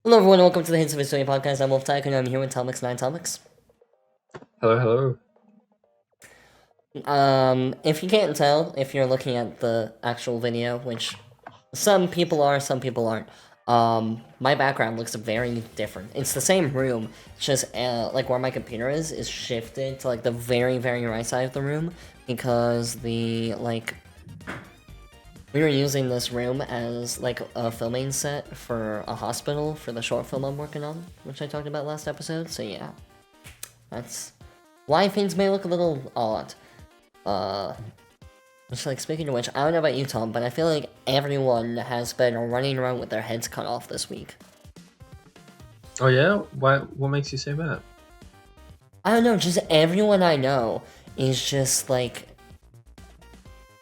Hello everyone, welcome to the Hisui podcast. I'm Wolf Tyke and I'm here with Tomix9 Tomix. Hello. If you can't tell, if you're looking at the actual video, which some people are, some people aren't, my background looks very different. It's the same room, it's just, like, where my computer is shifted to, like, the very, very right side of the room, because we were using this room as, like, a filming set for a hospital for the short film I'm working on, which I talked about last episode, so yeah. That's why things may look a little odd. Just like, speaking of which, I don't know about you, Tom, but I feel like everyone has been running around with their heads cut off this week. Oh yeah? What makes you say that? I don't know, just everyone I know is just, like,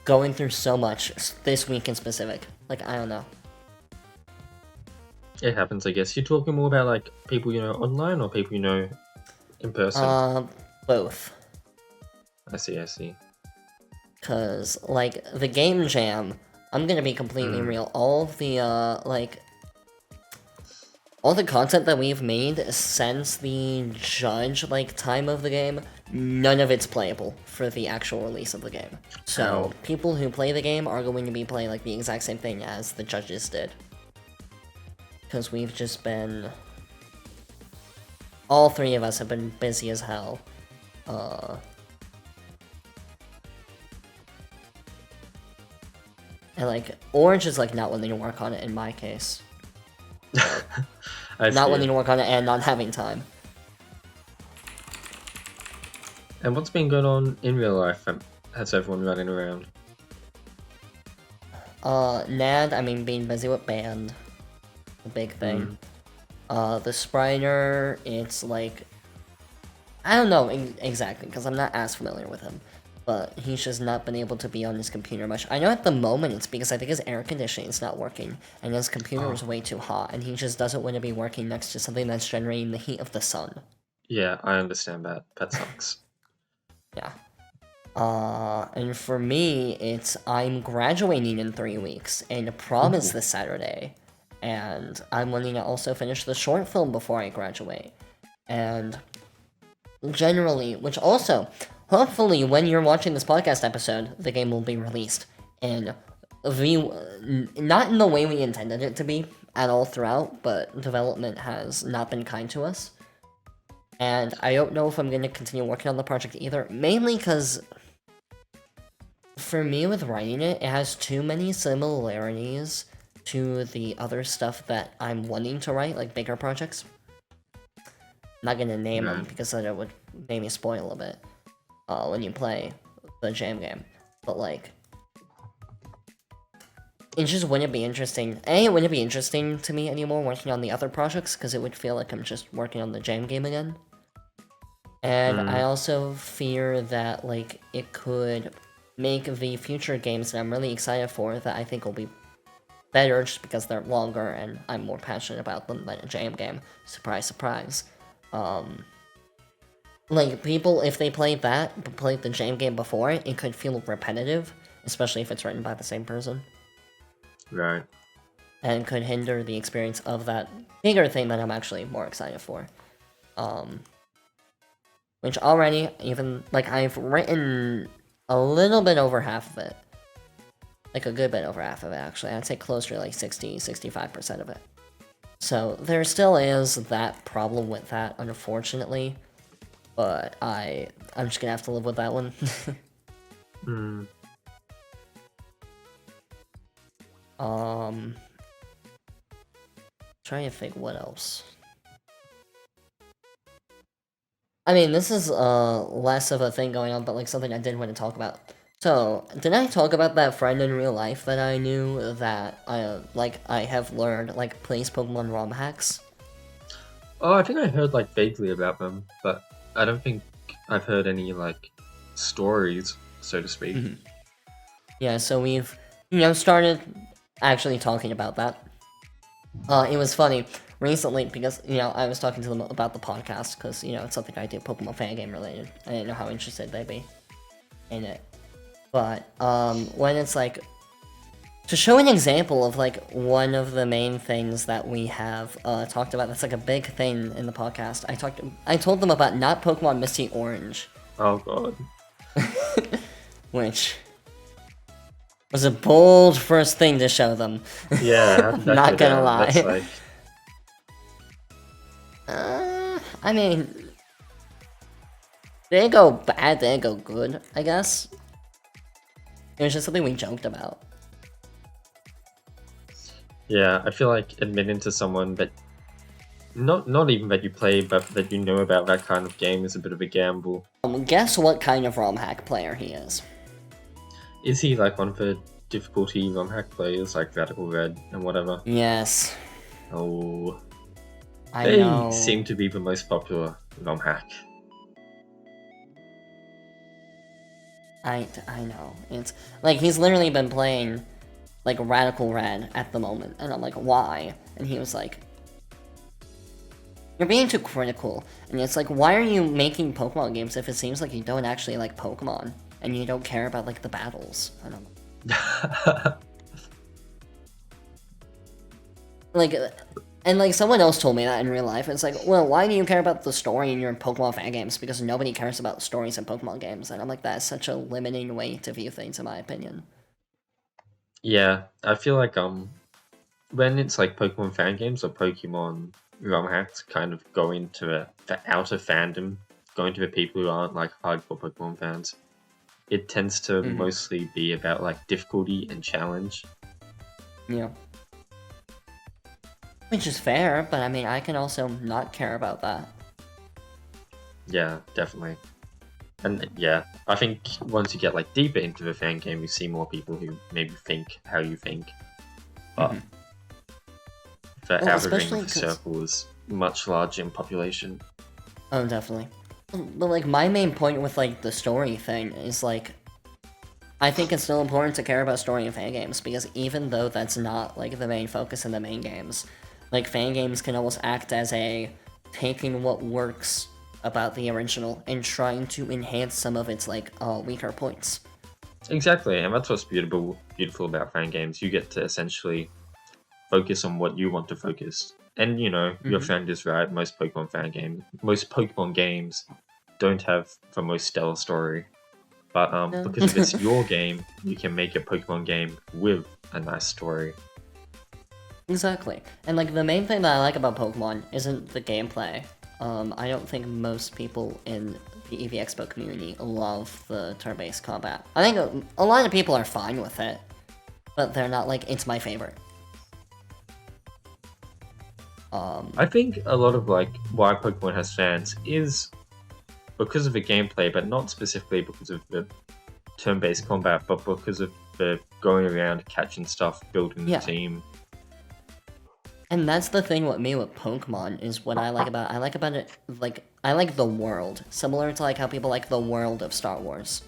going through so much this week in specific. Like, I don't know. It happens, I guess. You're talking more about, like, people you know online or people you know in person? Both. I see. Cause, like, the game jam, I'm gonna be completely real, all of the, all the content that we've made since the judge, like, time of the game, none of it's playable for the actual release of the game. So, people who play the game are going to be playing, like, the exact same thing as the judges did. Because we've just been... all three of us have been busy as hell. And, like, Orange is, like, not willing to work on it in my case. Not willing to work on it and not having time. And what's been going on in real life? Has everyone running around? Nad, I mean, being busy with band. The big thing. The Spriner, it's, like... I don't know exactly, because I'm not as familiar with him. But he's just not been able to be on his computer much. I know at the moment it's because I think his air conditioning is not working, and his computer is way too hot, and he just doesn't want to be working next to something that's generating the heat of the sun. Yeah, I understand that. That sucks. Yeah. And for me, it's I'm graduating in 3 weeks, and prom is this Saturday, and I'm wanting to also finish the short film before I graduate. And generally, which also... hopefully, when you're watching this podcast episode, the game will be released in not in the way we intended it to be at all throughout, but development has not been kind to us. And I don't know if I'm going to continue working on the project either, mainly because for me with writing it, it has too many similarities to the other stuff that I'm wanting to write, like bigger projects. I'm not going to name them because then it would maybe spoil a bit. When you play the jam game. But, like, it just wouldn't be interesting. It wouldn't be interesting to me anymore working on the other projects, because it would feel like I'm just working on the jam game again. And I also fear that, like, it could make the future games that I'm really excited for, that I think will be better just because they're longer and I'm more passionate about them than a jam game. Surprise, surprise. Like, people, if they played that, but played the jam game before it, it could feel repetitive, especially if it's written by the same person. Right. And could hinder the experience of that bigger thing that I'm actually more excited for. Which already, even, like, I've written a little bit over half of it. Like, a good bit over half of it, actually. I'd say closer to, like, 60-65% of it. So, there still is that problem with that, unfortunately. But I'm just gonna have to live with that one. Trying to think what else. I mean, this is less of a thing going on, but like something I did want to talk about. So, did I talk about that friend in real life that I knew that I have learned, like, plays Pokemon ROM hacks? Oh, I think I heard, like, vaguely about them, but I don't think I've heard any, like, stories, so to speak. Yeah, so we've, started actually talking about that. It was funny recently because, I was talking to them about the podcast because, it's something I do, Pokemon fan game related. I didn't know how interested they'd be in it. But, when it's like, To show an example of like one of the main things that we have talked about, that's like a big thing in the podcast. I told them about not Pokemon Misty Orange, Oh god. which was a bold first thing to show them. Yeah, how did that Not go gonna down? lie. That's like... I mean, they go bad, they go good, I guess. It was just something we joked about. Yeah, I feel like admitting to someone that not even that you play, but that you know about that kind of game is a bit of a gamble. Guess what kind of ROM hack player he is. Is he like one of the difficulty ROM hack players, like Radical Red and whatever? Yes. Oh, I they know. seem to be the most popular ROM hack. I know. It's like he's literally been playing like Radical Red at the moment, and I'm like, why? And he was like, you're being too critical. And it's like, why are you making Pokemon games if it seems like you don't actually like Pokemon and you don't care about like the battles? I don't know. Like, and like someone else told me that in real life. It's like, well, why do you care about the story in your Pokemon fan games? Because nobody cares about stories in Pokemon games. And I'm like, that's such a limiting way to view things, in my opinion. Yeah, I feel like when it's like Pokemon fan games or Pokemon ROM hacks kind of go into the outer fandom, going to the people who aren't like hardcore Pokemon fans, it tends to mostly be about like difficulty and challenge. Yeah. Which is fair, but I mean, I can also not care about that. Yeah, definitely. And yeah, I think once you get like deeper into the fan game, you see more people who maybe think how you think. But the outer ring of the circle is much larger in population. Oh, definitely. But like, my main point with like the story thing is like, I think it's still important to care about story in fan games, because even though that's not like the main focus in the main games, like fan games can almost act as a taking what works about the original and trying to enhance some of its like weaker points. Exactly, and that's what's beautiful about fan games. You get to essentially focus on what you want to focus. And you know, your friend is right, most Pokemon games don't have the most stellar story. But because if it's your game, you can make a Pokemon game with a nice story. Exactly. And like the main thing that I like about Pokemon isn't the gameplay. I don't think most people in the EV Expo community love the turn-based combat. I think a lot of people are fine with it, but they're not like, it's my favorite. I think a lot of like why Pokemon has fans is because of the gameplay, but not specifically because of the turn-based combat, but because of the going around, catching stuff, building the team. And that's the thing with me with Pokemon, is what I like about it, like, I like the world. Similar to like how people like the world of Star Wars.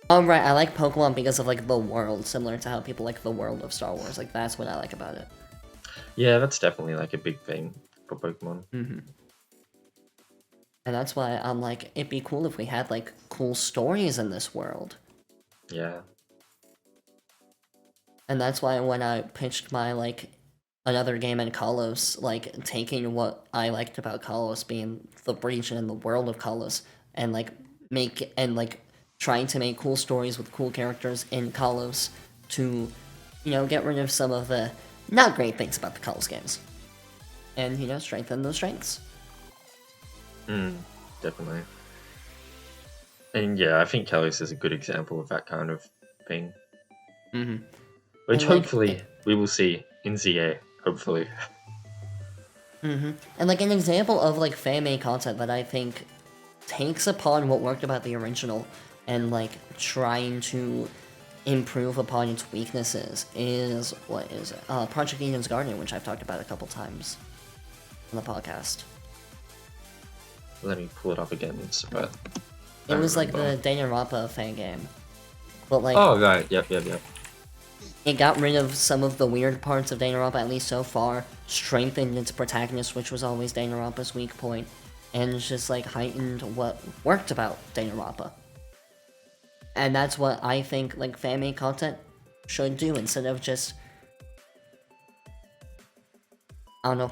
Right, I like Pokemon because of like the world, similar to how people like the world of Star Wars. Like, that's what I like about it. Yeah, that's definitely like a big thing for Pokemon. And that's why I'm like, it'd be cool if we had like cool stories in this world. Yeah. And that's why when I pitched my like another game in Kalos, like taking what I liked about Kalos being the region and the world of Kalos, and like trying to make cool stories with cool characters in Kalos to, you know, get rid of some of the not great things about the Kalos games. And, you know, strengthen those strengths. Definitely. And yeah, I think Kalos is a good example of that kind of thing. Which And, like, hopefully we will see in ZA, hopefully. And like an example of like fan-made content that I think takes upon what worked about the original and like trying to improve upon its weaknesses is Project Eden's Garden, which I've talked about a couple times on the podcast. Let me pull it up again. It was like the Danganronpa fan game. But like, oh right, yep. it got rid of some of the weird parts of Danganronpa, at least so far, strengthened its protagonist, which was always Danganronpa's weak point, and just like heightened what worked about Danganronpa. And that's what I think like fan-made content should do, instead of just, I don't know.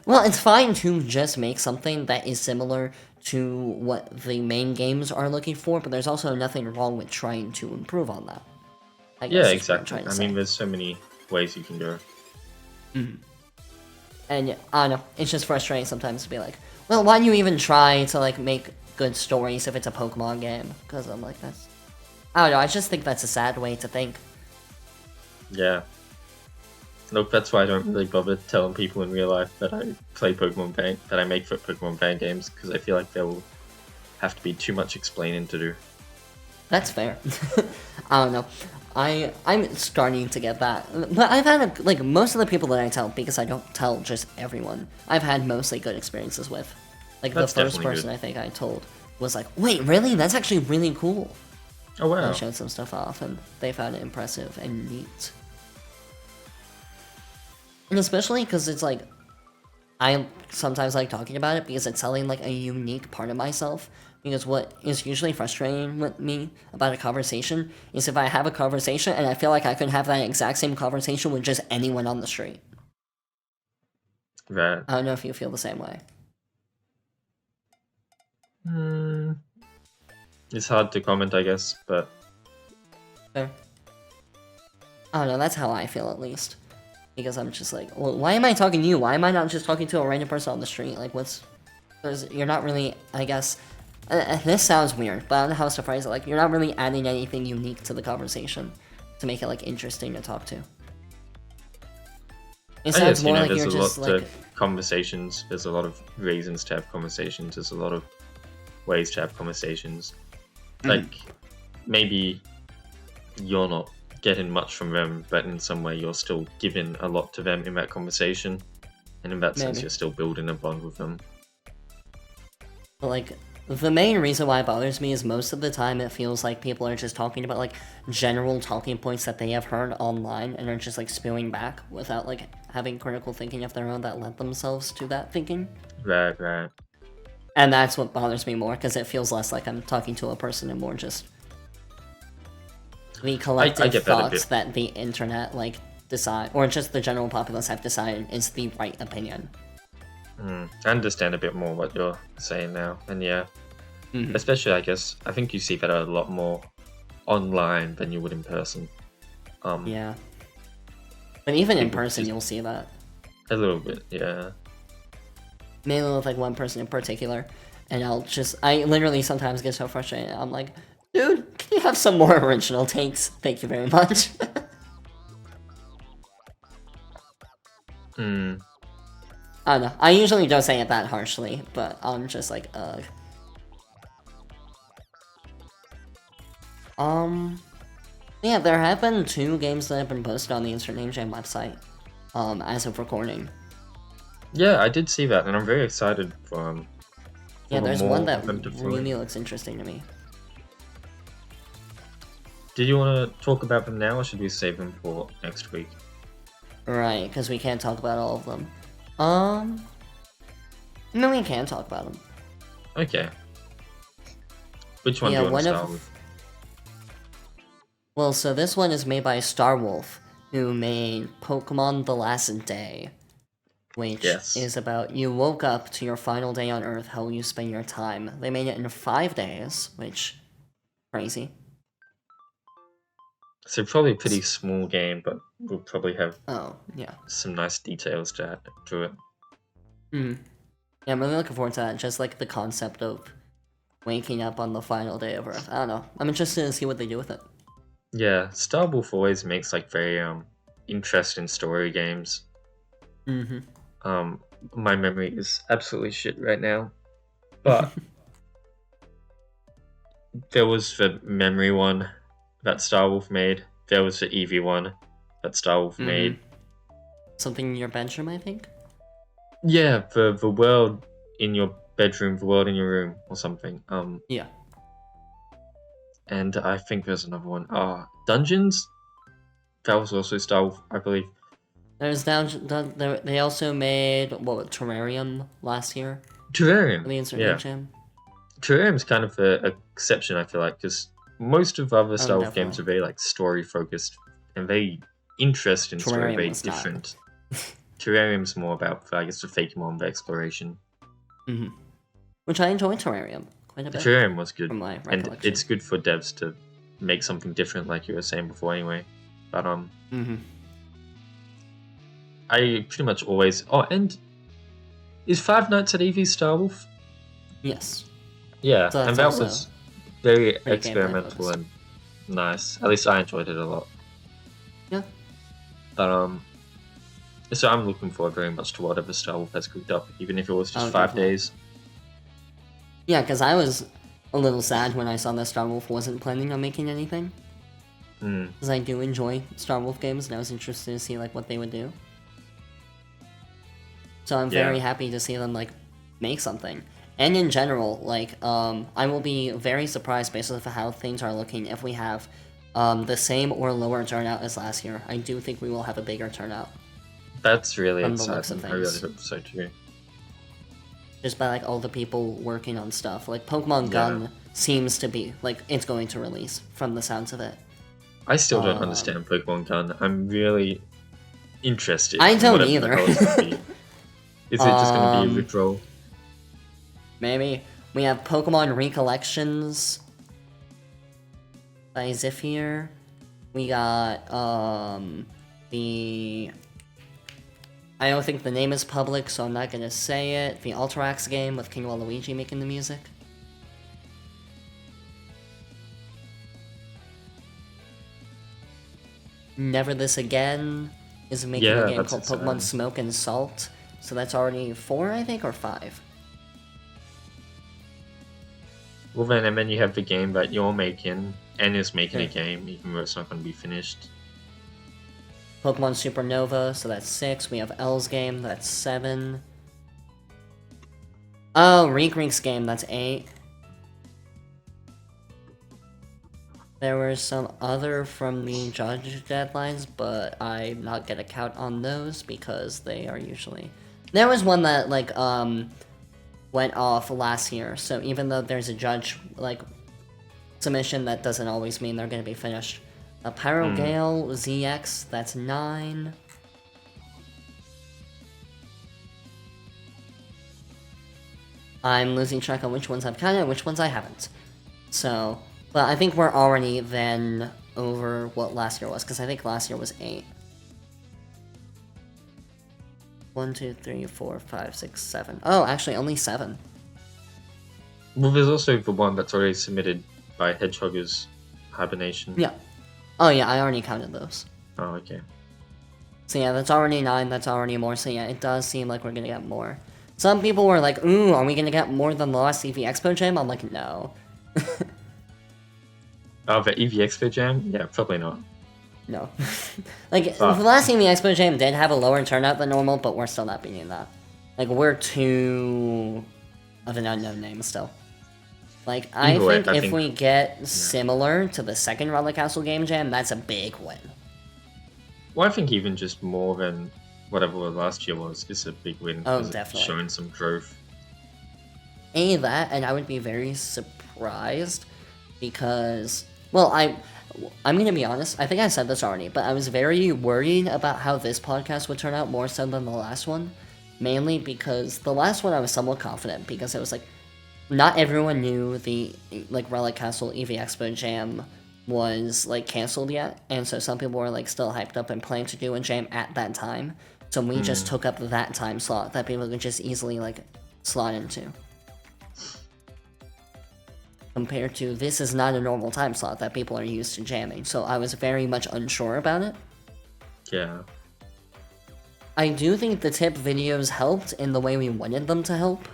Well, it's fine to just make something that is similar to what the main games are looking for, but there's also nothing wrong with trying to improve on that. I guess Yeah, is what I'm exactly. trying to I say. mean, there's so many ways you can go. And I don't know, it's just frustrating sometimes to be like, well, why do you even try to like make good stories if it's a Pokemon game? Because I'm like, that's, I don't know, I just think that's a sad way to think. Yeah. Look, that's why I don't really bother telling people in real life that I play that I make for Pokemon fan games, because I feel like there will have to be too much explaining to do. That's fair. I don't know. I'm starting to get that, but I've had like most of the people that I tell, because I don't tell just everyone, I've had mostly good experiences with. Like That's the first definitely person good. I think I told was like, wait, really? That's actually really cool. Oh wow. I showed some stuff off, and they found it impressive and neat. And especially because it's like, I sometimes like talking about it because it's telling like a unique part of myself. Because what is usually frustrating with me about a conversation is if I have a conversation and I feel like I could have that exact same conversation with just anyone on the street. Right. I don't know if you feel the same way. It's hard to comment, I guess, but Fair. I don't know, that's how I feel at least. Because I'm just like, well, why am I talking to you? Why am I not just talking to a random person on the street? Like, what's... Because you're not really, I guess... this sounds weird, but I don't know how else to phrase it. Like, you're not really adding anything unique to the conversation to make it, like, interesting to talk to. It I sounds guess, more like there's you're a just, lot like... to conversations. There's a lot of reasons to have conversations. There's a lot of ways to have conversations. Like, maybe you're not getting much from them, but in some way you're still giving a lot to them in that conversation. And in that sense, Maybe. you're still building a bond with them. But, like, the main reason why it bothers me is most of the time it feels like people are just talking about, like, general talking points that they have heard online and are just, like, spewing back without, like, having critical thinking of their own that lend themselves to that thinking. Right. And that's what bothers me more, because it feels less like I'm talking to a person and more just the collective get that a thoughts bit. that the internet, like, decide, or just the general populace have decided is the right opinion. I understand a bit more what you're saying now, and yeah. Especially, I guess, I think you see that a lot more online than you would in person. Yeah. But even in People person, just- you'll see that. A little bit, yeah. Mainly with, like, one person in particular. And I literally sometimes get so frustrated. I'm like, dude, can you have some more original takes? Thank you very much. I don't know. I usually don't say it that harshly, but I'm just like, ugh. Yeah, there have been 2 games that have been posted on the Insert Name Jam website, as of recording. Yeah, I did see that, and I'm very excited for Yeah, the there's more one that of them to really follow. looks interesting to me. Did you want to talk about them now, or should we save them for next week? Right, because we can't talk about all of them. No, we can talk about them. Okay. Which one Yeah, do you want one to of- start with? Well, so this one is made by Starwolf, who made Pokemon The Last Day, which Yes. is about you woke up to your final day on Earth, how you spend your time. They made it in 5 days, which, crazy. So probably a pretty small game, but we'll probably have Oh, yeah. some nice details to add to it. Yeah, I'm really looking forward to that, just like the concept of waking up on the final day of Earth. I don't know. I'm interested to see what they do with it. Yeah, Star Wolf always makes like very interesting story games. My memory is absolutely shit right now, but there was the memory one that Star Wolf made. There was the Eevee one that Star Wolf made. Something in your bedroom, I think? Yeah, the world in your bedroom, the world in your room, or something. Yeah. And I think there's another one. Dungeons. That was also Star Wolf, I believe. There's they also made Terrarium last year. Terrarium. The Insert Jam. Terrarium's kind of an exception, I feel like, because most of the other Star Wolf definitely. games are very like story focused and very interesting story, very different. Terrarium's more about, I guess, the Fakemon, the exploration. Which I enjoyed Terrarium quite a bit. Terrarium was good, from my and recollection. it's good for devs to make something different, like you were saying before, anyway. But I pretty much always. Oh, and is Five Nights at Eevee Star Wolf? Yes. Yeah, So and that was very experimental and nice. At least I enjoyed it a lot. Yeah. But so I'm looking forward very much to whatever Star Wolf has cooked up, even if it was just 5 days. Yeah, because I was a little sad when I saw that Star Wolf wasn't planning on making anything. Because I do enjoy Star Wolf games, and I was interested to see like what they would do. So I'm very happy to see them like make something. And in general, like I will be very surprised based on how things are looking if we have the same or lower turnout as last year. I do think we will have a bigger turnout. That's really from the looks exciting. of I really things. hope so too. Just by like all the people working on stuff. Like Pokemon Gun seems to be like it's going to release from the sounds of it. I still don't understand Pokemon Gun. I'm really interested. I in don't whatever either. the hell it's gonna be. Is it just going to be a Rickroll? Maybe. We have Pokemon Recollections by Zephyr. We got the... I don't think the name is public, so I'm not gonna say it. The Alterax game with King Waluigi making the music. Never This Again is making a game called Pokemon Smoke and Salt. So that's already 4, I think, or 5. Well then, and then you have the game that you're making, and is making a game, even though it's not going to be finished. Pokemon Supernova, so that's 6. We have L's game, that's 7. Oh, Reek's game, that's 8. There were some other from the judge deadlines, but I'm not gonna count on those because they are usually... There was one that, like, went off last year, so even though there's a judge, like, submission, that doesn't always mean they're gonna be finished. Pyrogale ZX, that's 9. I'm losing track on which ones I've counted and which ones I haven't. So, but I think we're already then over what last year was, because I think last year was 8. 1, 2, 3, 4, 5, 6, 7. Oh, actually, only 7. Well, there's also the one that's already submitted by Hedgehogger's Hibernation. Yeah. Oh, yeah, I already counted those. Oh, okay. So yeah, that's already 9, that's already more, so yeah, it does seem like we're gonna get more. Some people were like, ooh, are we gonna get more than the last EV Expo Jam? I'm like, no. Oh, the EV Expo Jam? Yeah, probably not. No. Like, the last EV Expo Jam did have a lower turnout than normal, but we're still not beating that. Like, we're too of an unknown name still. Like, I think if we get similar to the second Relic Castle Game Jam, that's a big win. Well, I think even just more than whatever last year was is a big win. Oh, definitely. Showing some growth. That, and I would be very surprised because, well, I'm gonna be honest, I think I said this already, but I was very worried about how this podcast would turn out more so than the last one. Mainly because the last one I was somewhat confident because it was like, not everyone knew the, like, Relic Castle EV Expo Jam was, like, cancelled yet, and so some people were, like, still hyped up and planning to do a jam at that time, so we just took up that time slot that people could just easily, like, slot into. Compared to, this is not a normal time slot that people are used to jamming, so I was very much unsure about it. Yeah. I do think the tip videos helped in the way we wanted them to help.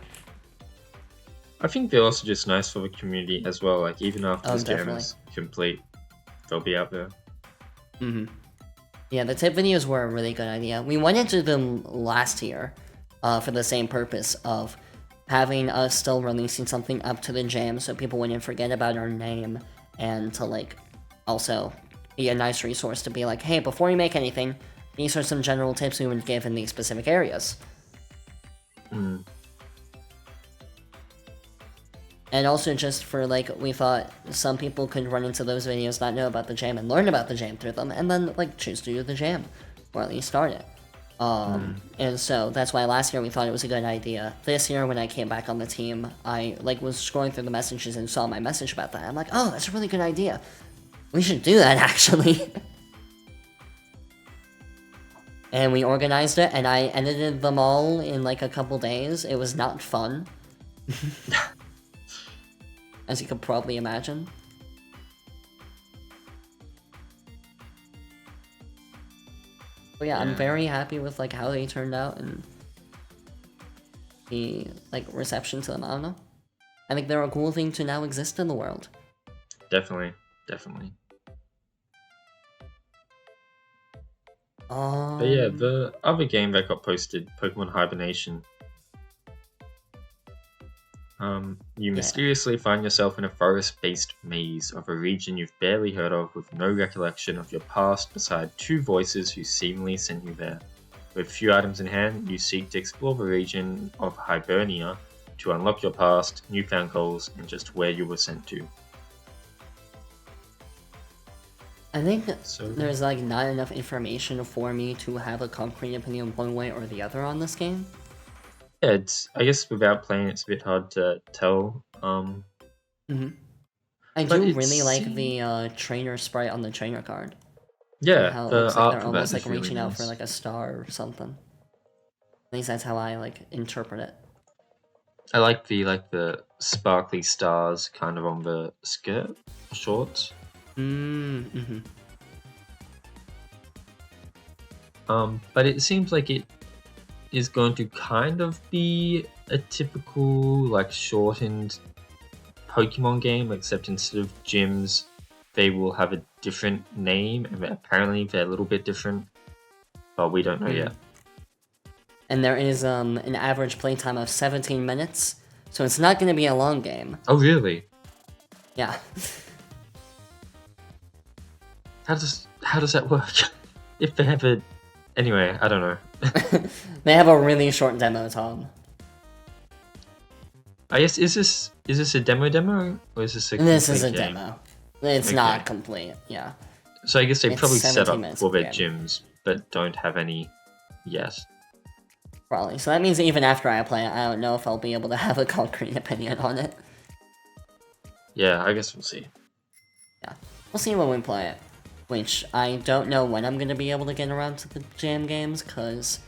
I think they're also just nice for the community as well. Like, even after this jam is complete, they'll be out there. Yeah, the tip videos were a really good idea. We wanted to do them last year for the same purpose of having us still releasing something up to the jam so people wouldn't forget about our name, and to like also be a nice resource to be like, hey, before you make anything, these are some general tips we would give in these specific areas. And also just for like, we thought some people could run into those videos, not know about the jam, and learn about the jam through them, and then like choose to do the jam, or at least start it. And so that's why last year we thought it was a good idea. This year when I came back on the team, I like was scrolling through the messages and saw my message about that. I'm like, oh, that's a really good idea. We should do that actually. And we organized it, and I edited them all in like a couple days. It was not fun. As you could probably imagine. But yeah, I'm very happy with like how they turned out and the like reception to them. I don't know. I think they're a cool thing to now exist in the world. Definitely. But yeah, the other game that got posted, Pokemon Hibernation. You mysteriously find yourself in a forest-based maze of a region you've barely heard of, with no recollection of your past beside two voices who seemingly sent you there. With few items in hand, you seek to explore the region of Hibernia to unlock your past, newfound goals, and just where you were sent to. I think there's like not enough information for me to have a concrete opinion one way or the other on this game. Yeah, it's, I guess without playing, it's a bit hard to tell. I do really like the trainer sprite on the trainer card. Yeah, how it the looks like art they're for almost that like is really reaching out nice. for like a star or something. At least that's how I like interpret it. I like the sparkly stars kind of on the skirt shorts. But it seems like it is going to kind of be a typical like shortened Pokemon game, except instead of gyms, they will have a different name, and apparently they're a little bit different, but we don't know yet. And there is an average playtime of 17 minutes, so it's not going to be a long game. Oh, really? Yeah. How does that work? If they have a... Anyway, I don't know. They have a really short demo, Tom. I guess, is this a demo, or is this a This is a game? demo. It's not complete, yeah. So I guess they It's probably set 17 up minutes for their game. gyms, but don't have any yet. Probably. So that means even after I play it, I don't know if I'll be able to have a concrete opinion on it. Yeah, I guess we'll see. Yeah. We'll see when we play it. Which, I don't know when I'm going to be able to get around to the jam games, because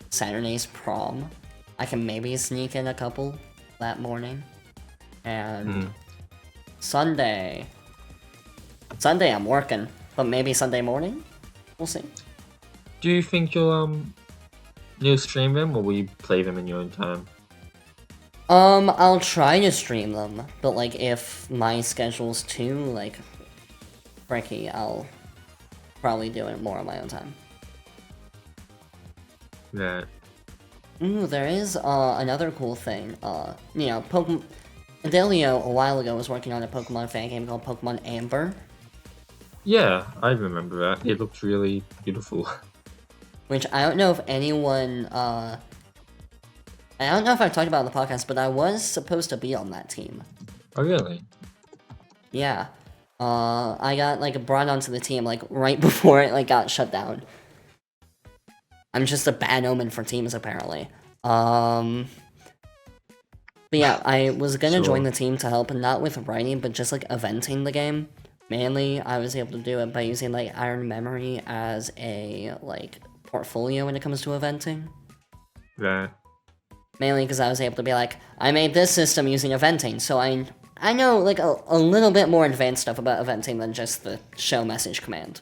Saturday's prom. I can maybe sneak in a couple that morning. And Sunday I'm working, but maybe Sunday morning? We'll see. Do you think you'll stream them, or will you play them in your own time? I'll try to stream them, but like if my schedule's too like fricky, I'll probably do it more on my own time. Yeah. Ooh, there is another cool thing. You know, Adelio a while ago was working on a Pokemon fan game called Pokemon Amber. Yeah, I remember that. It looked really beautiful. Which I don't know if anyone, I don't know if I've talked about it on the podcast, but I was supposed to be on that team. Oh, really? Yeah. I got, like, brought onto the team, like, right before it, like, got shut down. I'm just a bad omen for teams, apparently. But yeah, I was gonna join the team to help, not with writing, but just, like, eventing the game. Mainly, I was able to do it by using, like, Iron Memory as a, like, portfolio when it comes to eventing. Right. Mainly because I was able to be like, I made this system using eventing, so I know, like, a little bit more advanced stuff about eventing than just the show message command.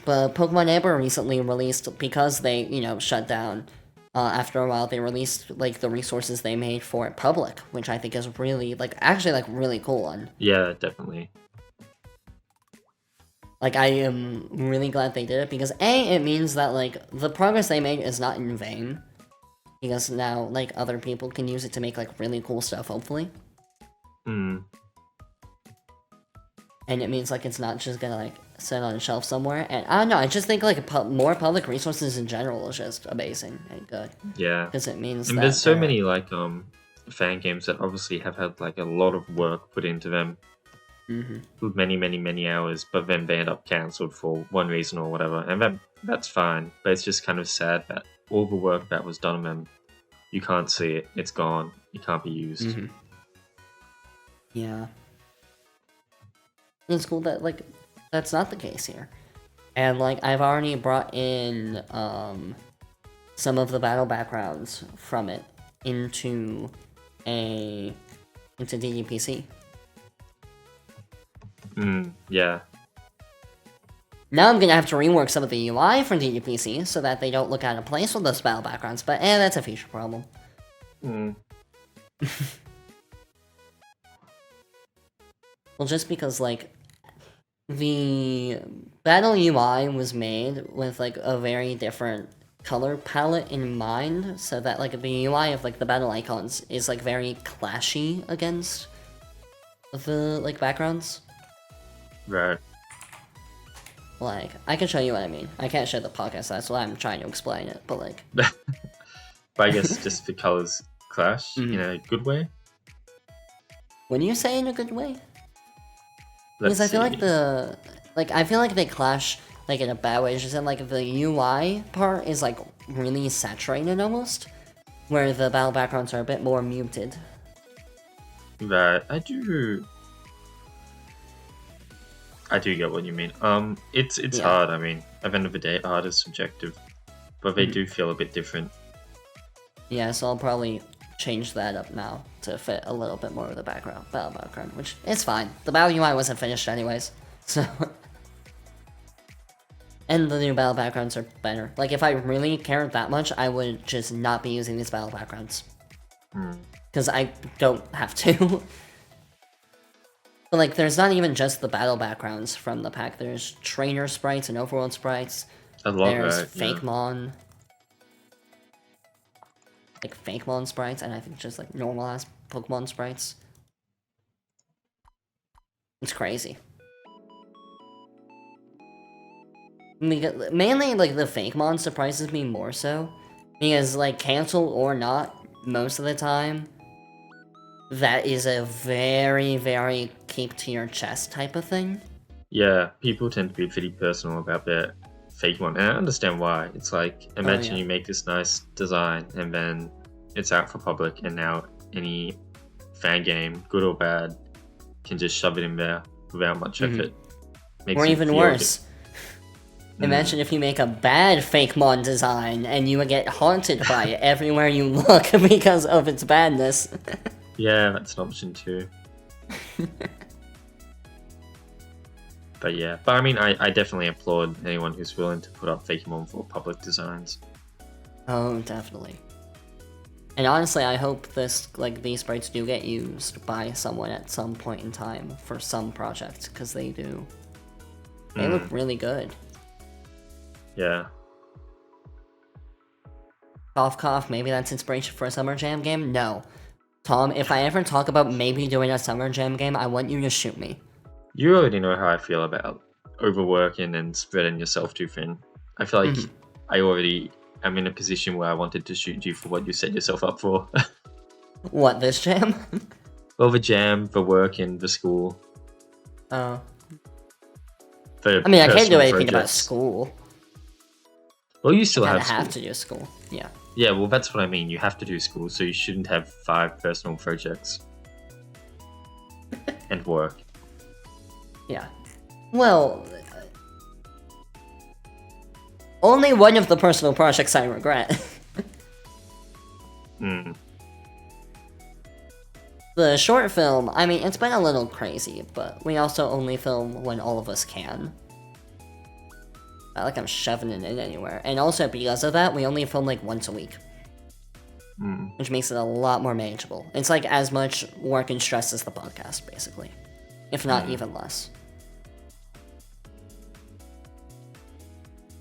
But Pokemon Amber recently released, because they, you know, shut down, after a while, they released, like, the resources they made for it public, which I think is really, like, actually, like, really cool one. Yeah, definitely. Like, I am really glad they did it, because A, it means that, like, the progress they made is not in vain. Because now, like, other people can use it to make, like, really cool stuff, hopefully. Mm. And it means, like, it's not just gonna, like, sit on a shelf somewhere. And I don't know, I just think, like, more public resources in general is just amazing and good. Yeah. Because it means And that there's so they're- many like fan games that obviously have had like a lot of work put into them, many hours, but then they end up cancelled for one reason or whatever, and that's fine. But it's just kind of sad that all the work that was done on them, you can't see it. It's gone. It can't be used. Yeah. It's cool that, like, that's not the case here. And, like, I've already brought in, some of the battle backgrounds from it into DDPC. Yeah. Now I'm gonna have to rework some of the UI for DDPC so that they don't look out of place with those battle backgrounds, but that's a future problem. Well, just because, like, the battle UI was made with, like, a very different color palette in mind, so that, like, the UI of, like, the battle icons is, like, very clashy against the, like, backgrounds. Right. Like, I can show you what I mean. I can't show the podcast, that's why I'm trying to explain it, but, like... But I guess just the colors clash in a good way. When you say in a good way? Let's Because I feel see. like I feel like they clash, like, in a bad way. It's just that, like, the UI part is, like, really saturated almost, where the battle backgrounds are a bit more muted. Right. I do get what you mean. It's Yeah. hard. I mean, at the end of the day, art is subjective, but they do feel a bit different. Yeah, so I'll probably change that up now to fit a little bit more of the battle background, which is fine. The battle UI wasn't finished anyways, so... And the new battle backgrounds are better. Like, if I really cared that much, I would just not be using these battle backgrounds. Because I don't have to. But, like, there's not even just the battle backgrounds from the pack. There's trainer sprites and overworld sprites. A lot, There's right? fake Mon. Like, fake Mon sprites, and I think just, like, normal-ass Pokemon sprites. It's crazy. Mainly, like, the fake Mon surprises me more so. Because, like, cancel or not, most of the time, that is a very, very keep to your chest type of thing. Yeah, people tend to be pretty personal about their fake one, and I understand why. It's like, imagine you make this nice design, and then it's out for public, and now any fan game, good or bad, can just shove it in there without much effort. Makes Or you even feel worse. Imagine if you make a bad fake Mon design, and you would get haunted by it everywhere you look because of its badness. Yeah, that's an option too. But yeah, I mean, I definitely applaud anyone who's willing to put up Fakemon for public designs. Oh, definitely. And honestly, I hope these sprites do get used by someone at some point in time for some project, because they do. They look really good. Yeah. Cough cough, maybe that's inspiration for a Summer Jam game? No. Tom, if I ever talk about maybe doing a Summer Jam game, I want you to shoot me. You already know how I feel about overworking and spreading yourself too thin. I feel like I already am in a position where I wanted to shoot you for what you set yourself up for. What, this jam? Well, the jam, the work, and the school. Oh. The I mean, I can't do personal anything about projects. school. Well, you still I have school. have to do school, yeah. Yeah, well, that's what I mean. You have to do school, so you shouldn't have 5 personal projects. And work. Yeah. Well... only one of the personal projects I regret. The short film, I mean, it's been a little crazy, but we also only film when all of us can. Not like I'm shoving it in anywhere. And also, because of that, we only film like once a week. Which makes it a lot more manageable. It's like as much work and stress as the podcast, basically. If not even less.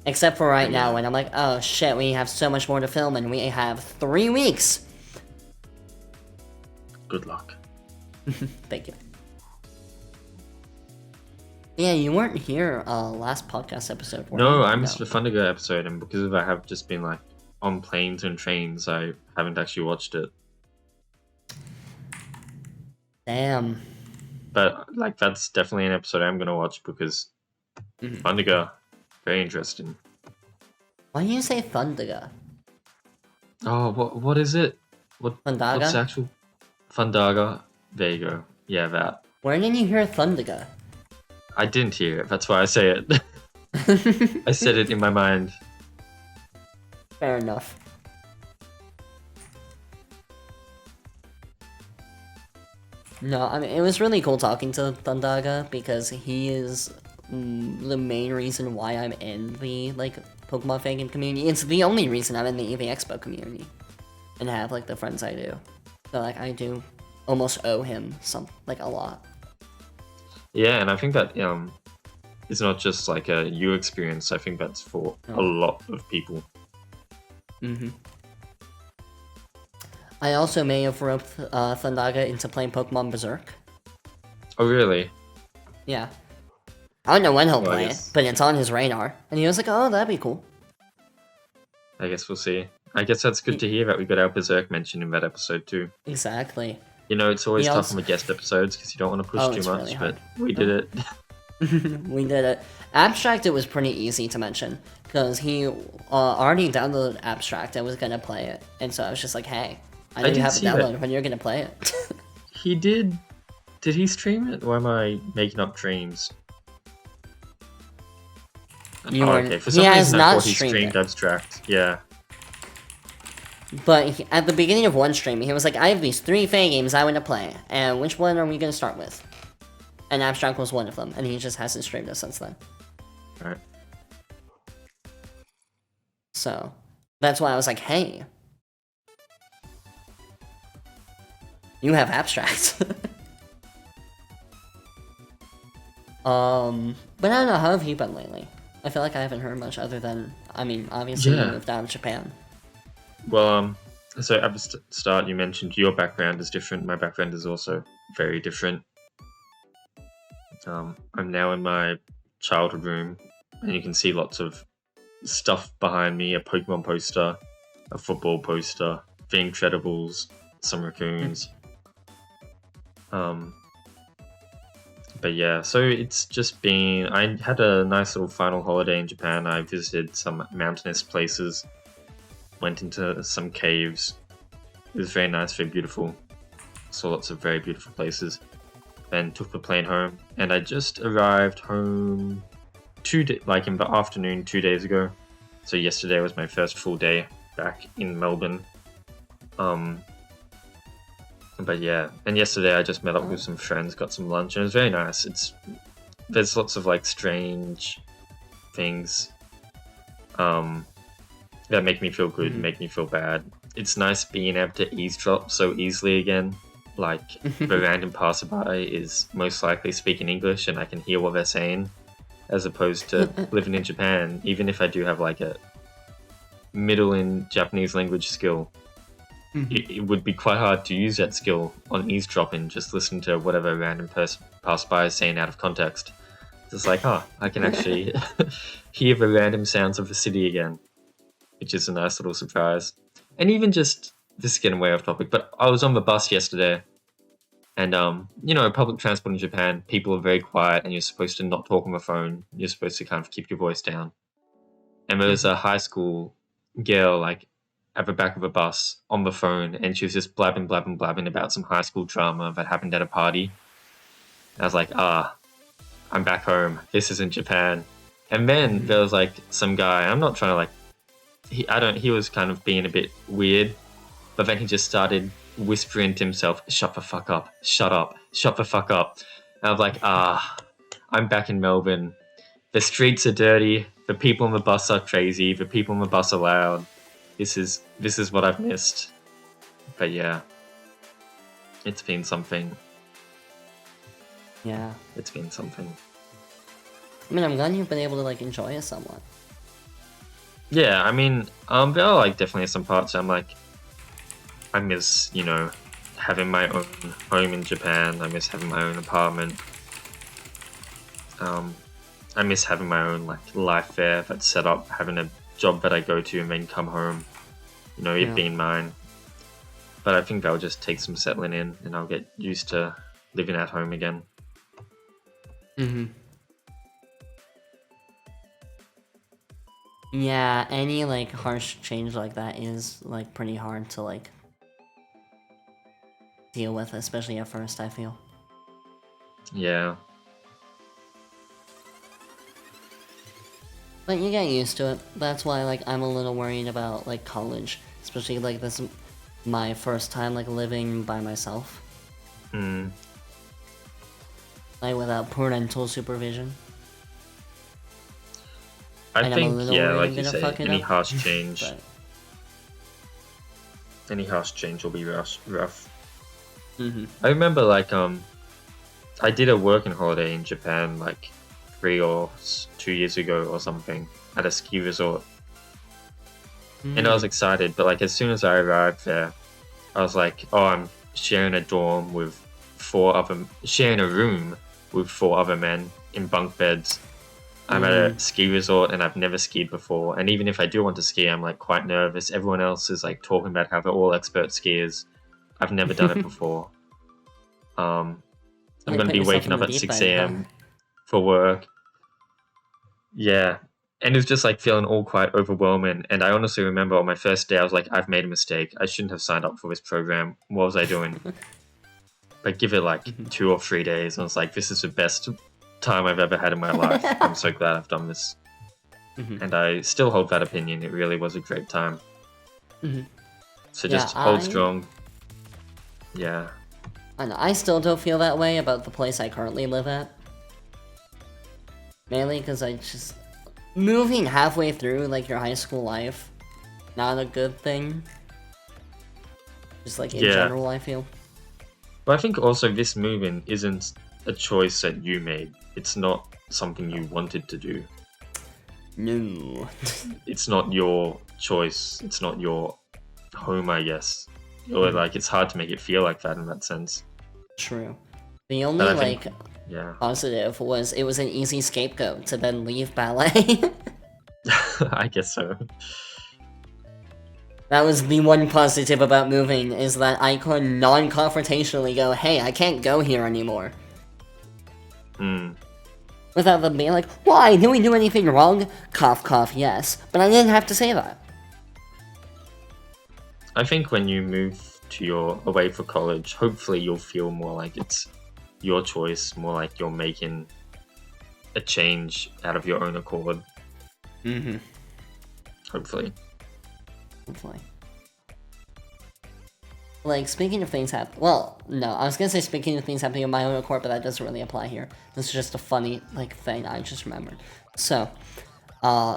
Except for right now when I'm like, oh shit, we have so much more to film and we have 3 weeks. Good luck. Thank you. Yeah, you weren't here last podcast episode. No, I missed the Thundergo episode, and because of I have just been like on planes and trains, I haven't actually watched it. Damn. But like that's definitely an episode I'm gonna watch because Thundergo, very interesting. Why do you say Thundergo? Oh, what is it? Thundaga? What's the actual Thundaga? There you go. Yeah, that. Where did you hear Thundergo? I didn't hear it. That's why I say it. I said it in my mind. Fair enough. No, I mean, it was really cool talking to Thundaga because he is the main reason why I'm in the, like, Pokemon fangame community. It's the only reason I'm in the EV Expo community and have, like, the friends I do. So, like, I do almost owe him a lot. Yeah, and I think that it's not just like a you experience. I think that's for a lot of people. I also may have roped Thundaga into playing Pokemon Berserk. Oh, really? Yeah. I don't know when he'll play it, but it's on his radar. And he was like, oh, that'd be cool. I guess we'll see. I guess that's good to hear that we got our Berserk mentioned in that episode too. Exactly. You know, it's always tough on the guest episodes because you don't want to push too much, really but we did it. We did it. Abstract, it was pretty easy to mention because he already downloaded Abstract and was going to play it. And so I was just like, hey, I know you have it downloaded when you're going to play it. He did. Did he stream it? Or am I making up dreams? Okay. For some reason I thought he streamed Abstract. Yeah. But at the beginning of one stream, he was like, I have these 3 fan games I want to play, and which one are we going to start with? And Abstract was one of them, and he just hasn't streamed it since then. Alright. So, that's why I was like, hey. You have Abstract. But I don't know, how have you been lately? I feel like I haven't heard much other than, I mean, obviously you moved out of Japan. Well, so at the start you mentioned your background is different. My background is also very different. I'm now in my childhood room, and you can see lots of stuff behind me, a Pokemon poster, a football poster, The Incredibles, some raccoons. But yeah, so it's just been... I had a nice little final holiday in Japan. I visited some mountainous places. Went into some caves. It was very nice, very beautiful. Saw lots of very beautiful places. Then took the plane home, and I just arrived home in the afternoon 2 days ago. So yesterday was my first full day back in Melbourne. But yeah, and yesterday I just met up with some friends, got some lunch, and it was very nice. There's lots of like strange things. That make me feel good, make me feel bad. It's nice being able to eavesdrop so easily again. Like, the random passerby is most likely speaking English and I can hear what they're saying, as opposed to living in Japan. Even if I do have like a middle in Japanese language skill, it would be quite hard to use that skill on eavesdropping, just listen to whatever random passerby is saying out of context. It's like, I can actually hear the random sounds of the city again, which is a nice little surprise. And even just, this is getting way off topic, but I was on the bus yesterday, and, public transport in Japan, people are very quiet, and you're supposed to not talk on the phone. You're supposed to kind of keep your voice down. And there was a high school girl, like, at the back of a bus on the phone, and she was just blabbing about some high school drama that happened at a party. And I was like, I'm back home. This isn't Japan. And then there was, like, some guy, I'm not trying to, like, he was kind of being a bit weird, but then he just started whispering to himself, shut the fuck up, shut up, shut the fuck up. And I was like, I'm back in Melbourne. The streets are dirty, the people on the bus are crazy, the people on the bus are loud. This is what I've missed. But yeah, it's been something. Yeah. It's been something. I mean, I'm glad you've been able to, like, enjoy it somewhat. Yeah, I mean, there are like definitely some parts I'm like, I miss, having my own home in Japan. I miss having my own apartment. I miss having my own like life there that's set up, having a job that I go to and then come home, it Yeah. being mine. But I think that'll just take some settling in, and I'll get used to living at home again. Yeah, any like harsh change like that is like pretty hard to like deal with, especially at first, I feel. Yeah. But you get used to it. That's why like I'm a little worried about like college, especially like this my first time like living by myself. Like without parental supervision. I And think, I'm a little yeah, worried like I'm you gonna say, fuck it any up, harsh change, but any harsh change will be rough. I remember, like, I did a working holiday in Japan, like, 2 years ago or something, at a ski resort. And I was excited, but, like, as soon as I arrived there, I was like, oh, I'm sharing a room with 4 other men in bunk beds. I'm at a ski resort and I've never skied before. And even if I do want to ski, I'm like quite nervous. Everyone else is like talking about how they're all expert skiers. I've never done it before. I'm Really going to put be yourself waking in up the at deep 6 end, huh? a.m. for work. Yeah. And it was just like feeling all quite overwhelming. And I honestly remember on my first day, I was like, I've made a mistake. I shouldn't have signed up for this program. What was I doing? But give it like 2 or 3 days, and I was like, this is the best time I've ever had in my life. I'm so glad I've done this. And I still hold that opinion. It really was a great time. So just hold strong. Yeah. I know, I still don't feel that way about the place I currently live at. Mainly because I just... Moving halfway through, like, your high school life, not a good thing. Just, like, in general, I feel. But I think also this moving isn't a choice that you made. It's not something you wanted to do. No. It's not your choice. It's not your home, I guess. Or, like, it's hard to make it feel like that in that sense. True. The only, like, yeah. positive was it was an easy scapegoat to then leave ballet. I guess so. That was the one positive about moving, is that I could non-confrontationally go, hey, I can't go here anymore. Without them being like, why? Did we do anything wrong? Cough, cough, yes. But I didn't have to say that. I think when you move away for college, hopefully you'll feel more like it's your choice, more like you're making a change out of your own accord. Hopefully. Like, speaking of things well, no, I was gonna say speaking of things happening on my own accord, but that doesn't really apply here. This is just a funny, like, thing I just remembered. So,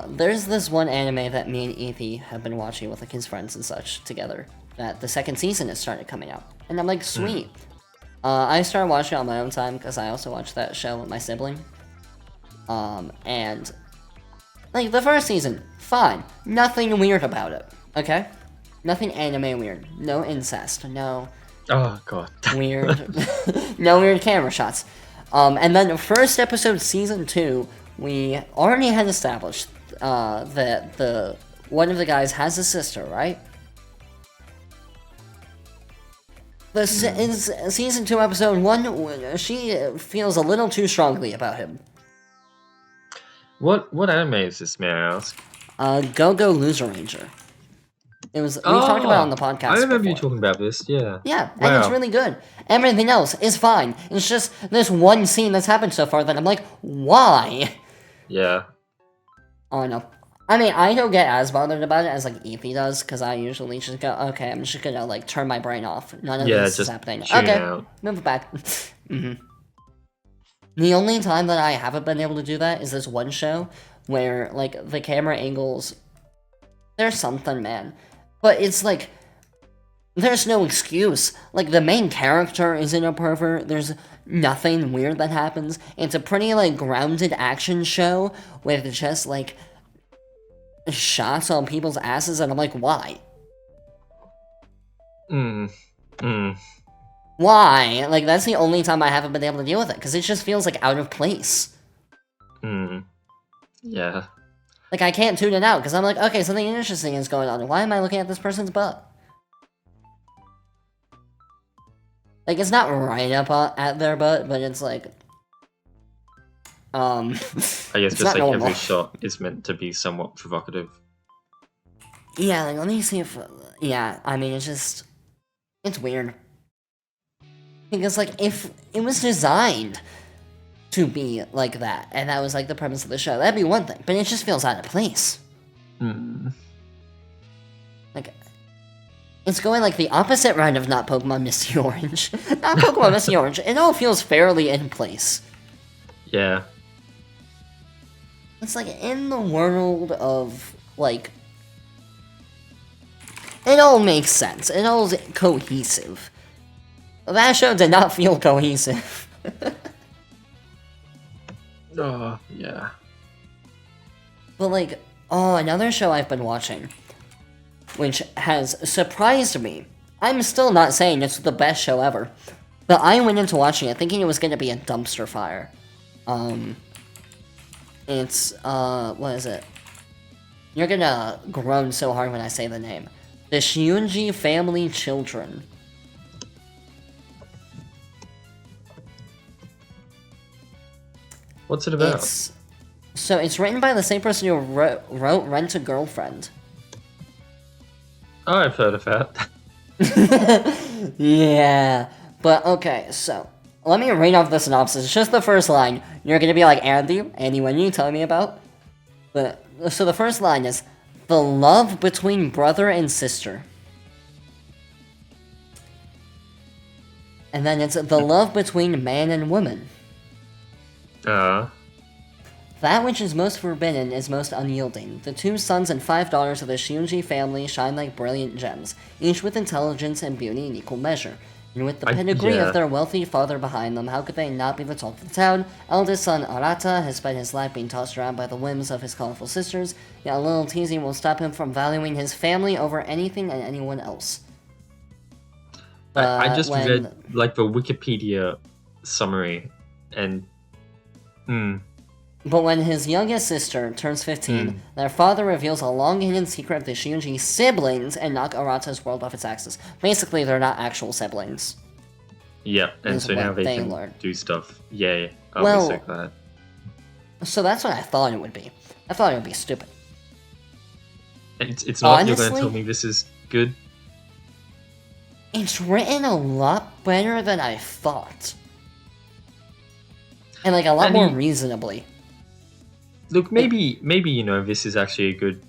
there's this one anime that me and Ethy have been watching with, like, his friends and such together, that the second season has started coming out. And I'm like, sweet. I started watching it on my own time, because I also watched that show with my sibling. And, like, the first season, fine. Nothing weird about it, okay? Nothing anime weird. No incest. No... Oh, God. weird... no weird camera shots. And then the first episode, season 2, we already had established, that one of the guys has a sister, right? In season 2, episode 1, she feels a little too strongly about him. What anime is this, may I ask? Go Loser Ranger. We talked about it on the podcast I remember before. you talking about this, yeah. Yeah, and it's really good. Everything else is fine. It's just this one scene that's happened so far that I'm like, why? Yeah. Oh, no. I mean, I don't get as bothered about it as, like, Ethy does, because I usually just go, okay, I'm just gonna, like, turn my brain off. None of this is happening. Okay, out. move it back. The only time that I haven't been able to do that is this one show where, like, the camera angles... There's something, man. But it's like... There's no excuse. Like, the main character isn't a pervert. There's nothing weird that happens. It's a pretty, like, grounded action show with just, like... shots on people's asses, and I'm like, why? Why? Like, that's the only time I haven't been able to deal with it, because it just feels, like, out of place. Yeah. Like, I can't tune it out, because I'm like, okay, something interesting is going on. Why am I looking at this person's butt? Like, it's not right up at their butt, but it's like... I guess just like normal. Every shot is meant to be somewhat provocative. Yeah, like, let me see if... Yeah, I mean, it's just... It's weird. Because, like, if it was designed to be like that, and that was, like, the premise of the show, that'd be one thing, but it just feels out of place. Like, it's going, like, the opposite round of not Pokemon Misty Orange. Not Pokemon Misty Orange, it all feels fairly in place. Yeah. It's, like, in the world of, like... It all makes sense. It all's cohesive. That show did not feel cohesive. Oh, yeah. But, like, another show I've been watching, which has surprised me. I'm still not saying it's the best show ever, but I went into watching it thinking it was going to be a dumpster fire. It's, what is it? You're gonna groan so hard when I say the name. The Shunji Family Children. What's it about? It's written by the same person who wrote Rent a Girlfriend. Oh, I've heard of that. Yeah. But, okay, so... Let me read off the synopsis. It's just the first line. You're gonna be like, Andy, what are you telling me about? So the first line is, the love between brother and sister. And then it's the love between man and woman. That which is most forbidden is most unyielding. The 2 sons and 5 daughters of the Shunji family shine like brilliant gems, each with intelligence and beauty in equal measure. And with the pedigree of their wealthy father behind them, how could they not be the talk of the town? Eldest son Arata has spent his life being tossed around by the whims of his colorful sisters, yet a little teasing will stop him from valuing his family over anything and anyone else. I just read, like, the Wikipedia summary, and... But when his youngest sister turns 15, their father reveals a long-hidden secret of the Shunji siblings and knock Arata's world off its axis. Basically, they're not actual siblings. Yep, and so now they can do stuff. Yay, I'll be so glad. So that's what I thought it would be. I thought it would be stupid. It's not. Honestly, you're going to tell me this is good? It's written a lot better than I thought. And, like, a lot more reasonably. Look, maybe this is actually a good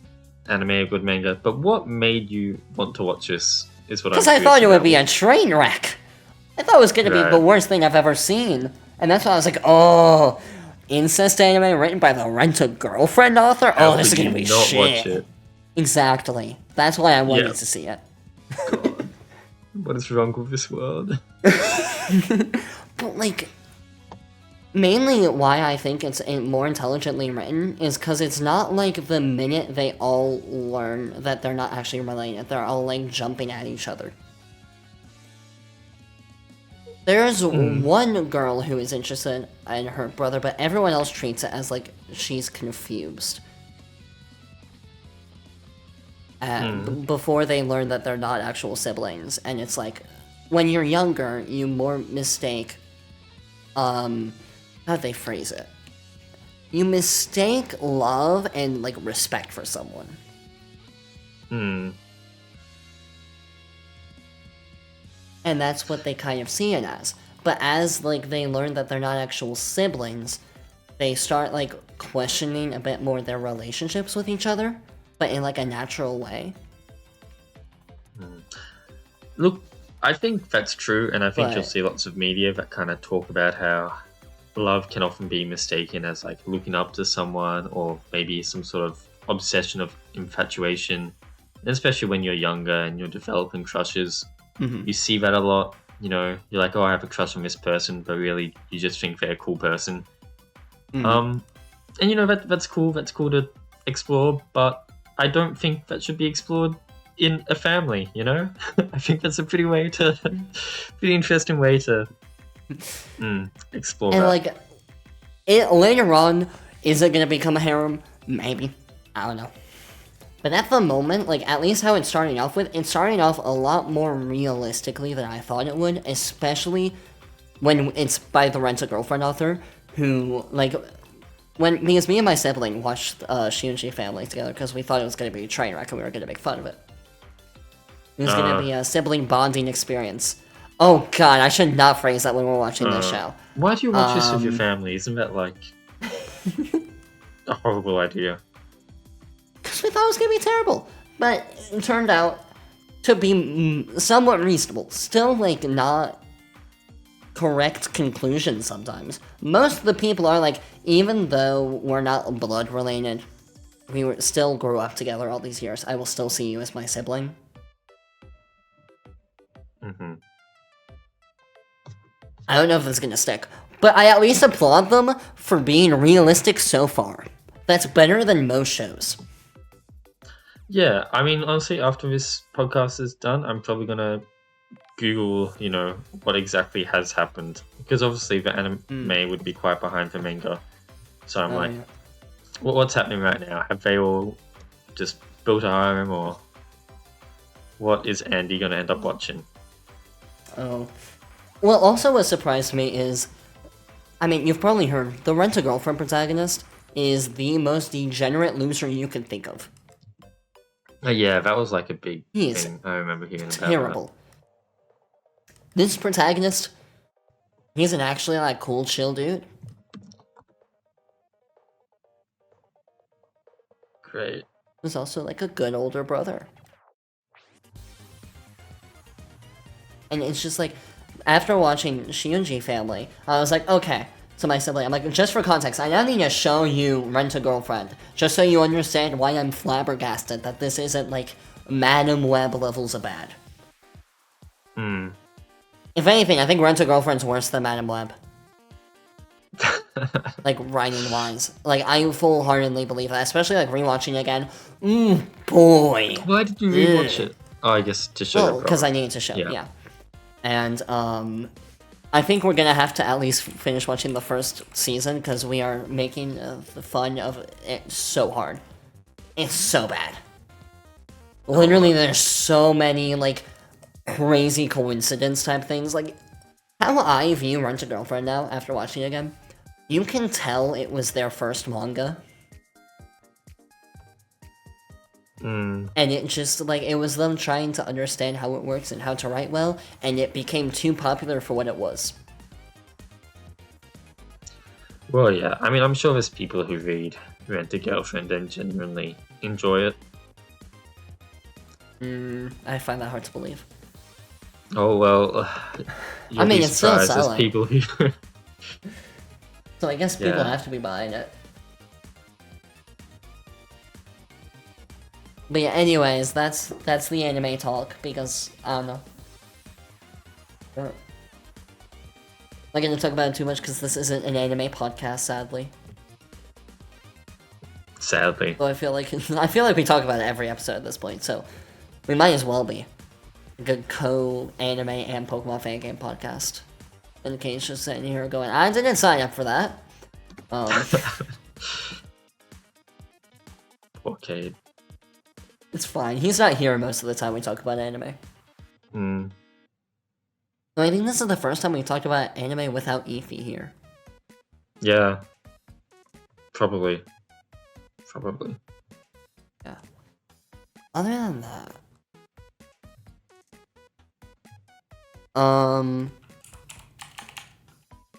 anime, a good manga, but what made you want to watch this is what I'm curious about. Because I thought it would be a train wreck. I thought it was going to be the worst thing I've ever seen. And that's why I was like, oh, incest anime written by the Rent-A-Girlfriend author? Oh, this is going to be shit. Watch it? Exactly. That's why I wanted to see it. God. What is wrong with this world? But, like... Mainly why I think it's more intelligently written is because it's not like the minute they all learn that they're not actually related, they're all like jumping at each other. There's one girl who is interested in her brother, but everyone else treats it as like she's confused. Before they learn that they're not actual siblings, and it's like, when you're younger, you more mistake, how'd they phrase it? You mistake love and, like, respect for someone. And that's what they kind of see it as. But as, like, they learn that they're not actual siblings, they start, like, questioning a bit more their relationships with each other, but in, like, a natural way. Look, I think that's true, and I think you'll see lots of media that kind of talk about how love can often be mistaken as like looking up to someone, or maybe some sort of obsession of infatuation, and especially when you're younger and you're developing crushes. You see that a lot. You know, you're like, oh, I have a crush on this person, but really you just think they're a cool person. And you know, that's cool to explore, but I don't think that should be explored in a family, you know? I think that's a pretty interesting way to explore And that. like, later on, is it gonna become a harem? Maybe. I don't know. But at the moment, like, at least how it's starting off with, it's starting off a lot more realistically than I thought it would, especially when it's by the Rent-A-Girlfriend author, who, like, because me and my sibling watched Shunji Family together because we thought it was going to be a train wreck and we were going to make fun of it. It was going to be a sibling bonding experience. Oh god, I should not phrase that when we're watching this show. Why do you watch this with your family? Isn't that, like, a horrible idea? Because we thought it was going to be terrible. But it turned out to be somewhat reasonable. Still, like, not correct conclusion sometimes. Most of the people are like, even though we're not blood related, still grew up together all these years, I will still see you as my sibling. I don't know if it's gonna stick, but I at least applaud them for being realistic so far. That's better than most shows. Yeah, I mean, honestly, after this podcast is done, I'm probably gonna Google, what exactly has happened, because obviously the anime would be quite behind the manga. So I'm what's happening right now? Have they all just built a harem, or what is Andy gonna end up watching? Oh, well, also what surprised me is, I mean, you've probably heard, the Rent-A-Girlfriend protagonist is the most degenerate loser you can think of. Yeah, that was like a big He is thing. I remember hearing about terrible. This protagonist, he's an actually, like, cool, chill dude. Great. He's also, like, a good older brother. And it's just, like, after watching Shunji Family, I was like, okay, to my sibling, I'm like, just for context, I now need to show you Rent-A-Girlfriend, just so you understand why I'm flabbergasted that this isn't, like, Madam Web levels of bad. If anything, I think Rent-A-Girlfriend's worse than Madam Web. Like, writing-wise. Like, I full-heartedly believe that, especially, like, rewatching it again. Boy! Why did you rewatch it? Oh, I guess to show Well, because I needed to show, yeah. And, I think we're gonna have to at least finish watching the first season, because we are making the fun of it so hard. It's so bad. Literally, there's so many, like, crazy coincidence type things. Like, how I view Rent-A-Girlfriend now, after watching it again, you can tell it was their first manga. And it just, like, it was them trying to understand how it works and how to write well, and it became too popular for what it was. Well, yeah, I mean, I'm sure there's people who read Rent-A-Girlfriend and genuinely enjoy it. I find that hard to believe. Oh, well, I mean, it's still there's selling. people who... So I guess people have to be buying it. But yeah, anyways, that's the anime talk, because, I don't know. I'm not gonna talk about it too much, because this isn't an anime podcast, sadly. Sadly. So I feel like we talk about it every episode at this point, so we might as well be a good co-anime and Pokemon fan game podcast. And Kane's just sitting here going, I didn't sign up for that. Poor Cade. It's fine. He's not here most of the time we talk about anime. I think this is the first time we talked about anime without Efi here. Yeah. Probably. Yeah. Other than that...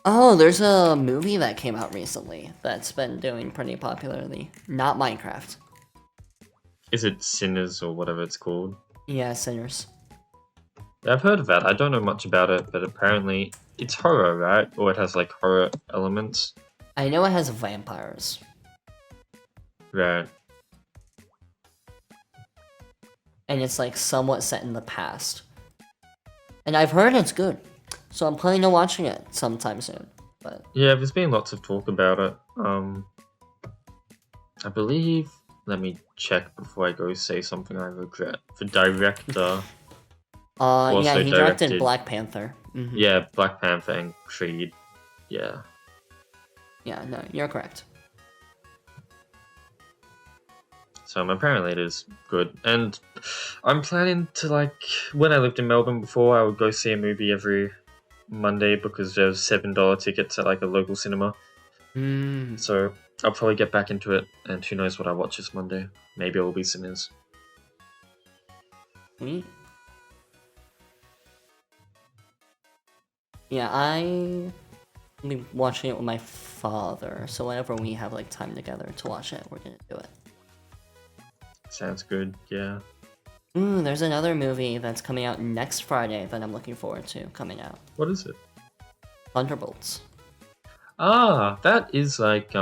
Oh, there's a movie that came out recently that's been doing pretty popularly. Not Minecraft. Is it Sinners or whatever it's called? Yeah, Sinners. Yeah, I've heard of that. I don't know much about it, but apparently it's horror, right? Or it has like horror elements. I know it has vampires. Right. And it's like somewhat set in the past. And I've heard it's good. So I'm planning on watching it sometime soon. But yeah, there's been lots of talk about it. I believe Let me check before I go say something I regret. The director. Yeah, he directed directed Black Panther. Yeah, Black Panther and Creed. Yeah. Yeah, no, you're correct. So apparently it is good. And I'm planning to, like, when I lived in Melbourne before, I would go see a movie every Monday because there's $7 tickets at like a local cinema. So I'll probably get back into it, and who knows what I watch this Monday. Maybe it will be Sinners. Yeah, I'll be watching it with my father, so whenever we have like time together to watch it, we're gonna do it. Sounds good, yeah. There's another movie that's coming out next Friday that I'm looking forward to coming out. What is it? Thunderbolts. Ah, that is like,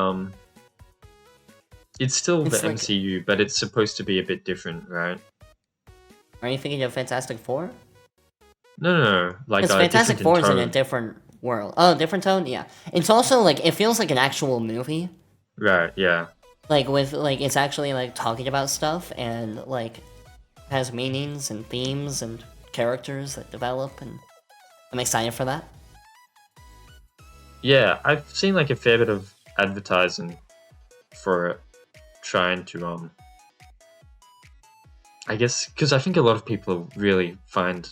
it's still It's the like- MCU, but it's supposed to be a bit different, right? Are you thinking of Fantastic Four? No. Like, Because Fantastic Four is in a tone. different world. Oh, different tone? Yeah. It's also, like, it feels like an actual movie. Right, yeah. Like, with, like, it's actually, like, talking about stuff and, like, has meanings and themes and characters that develop, and I'm excited for that. Yeah, I've seen like a fair bit of advertising for it, trying to I guess because I think a lot of people really find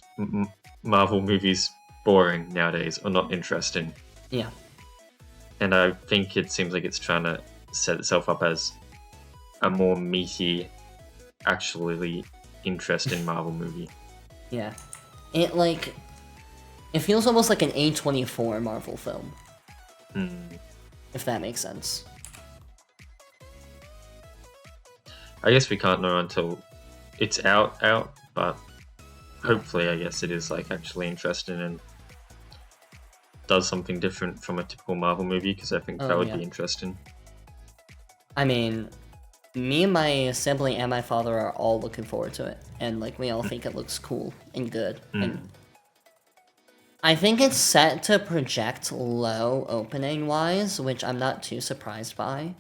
Marvel movies boring nowadays or not interesting. Yeah. And I think it seems like it's trying to set itself up as a more meaty, actually interesting Marvel movie. Yeah. It, like, it feels almost like an A24 Marvel film. If that makes sense. I guess we can't know until it's out, but hopefully I guess it is like actually interesting and does something different from a typical Marvel movie, because I think that would be interesting. I mean, me and my sibling and my father are all looking forward to it, and like we all think it looks cool and good. And I think it's set to project low opening wise, which I'm not too surprised by.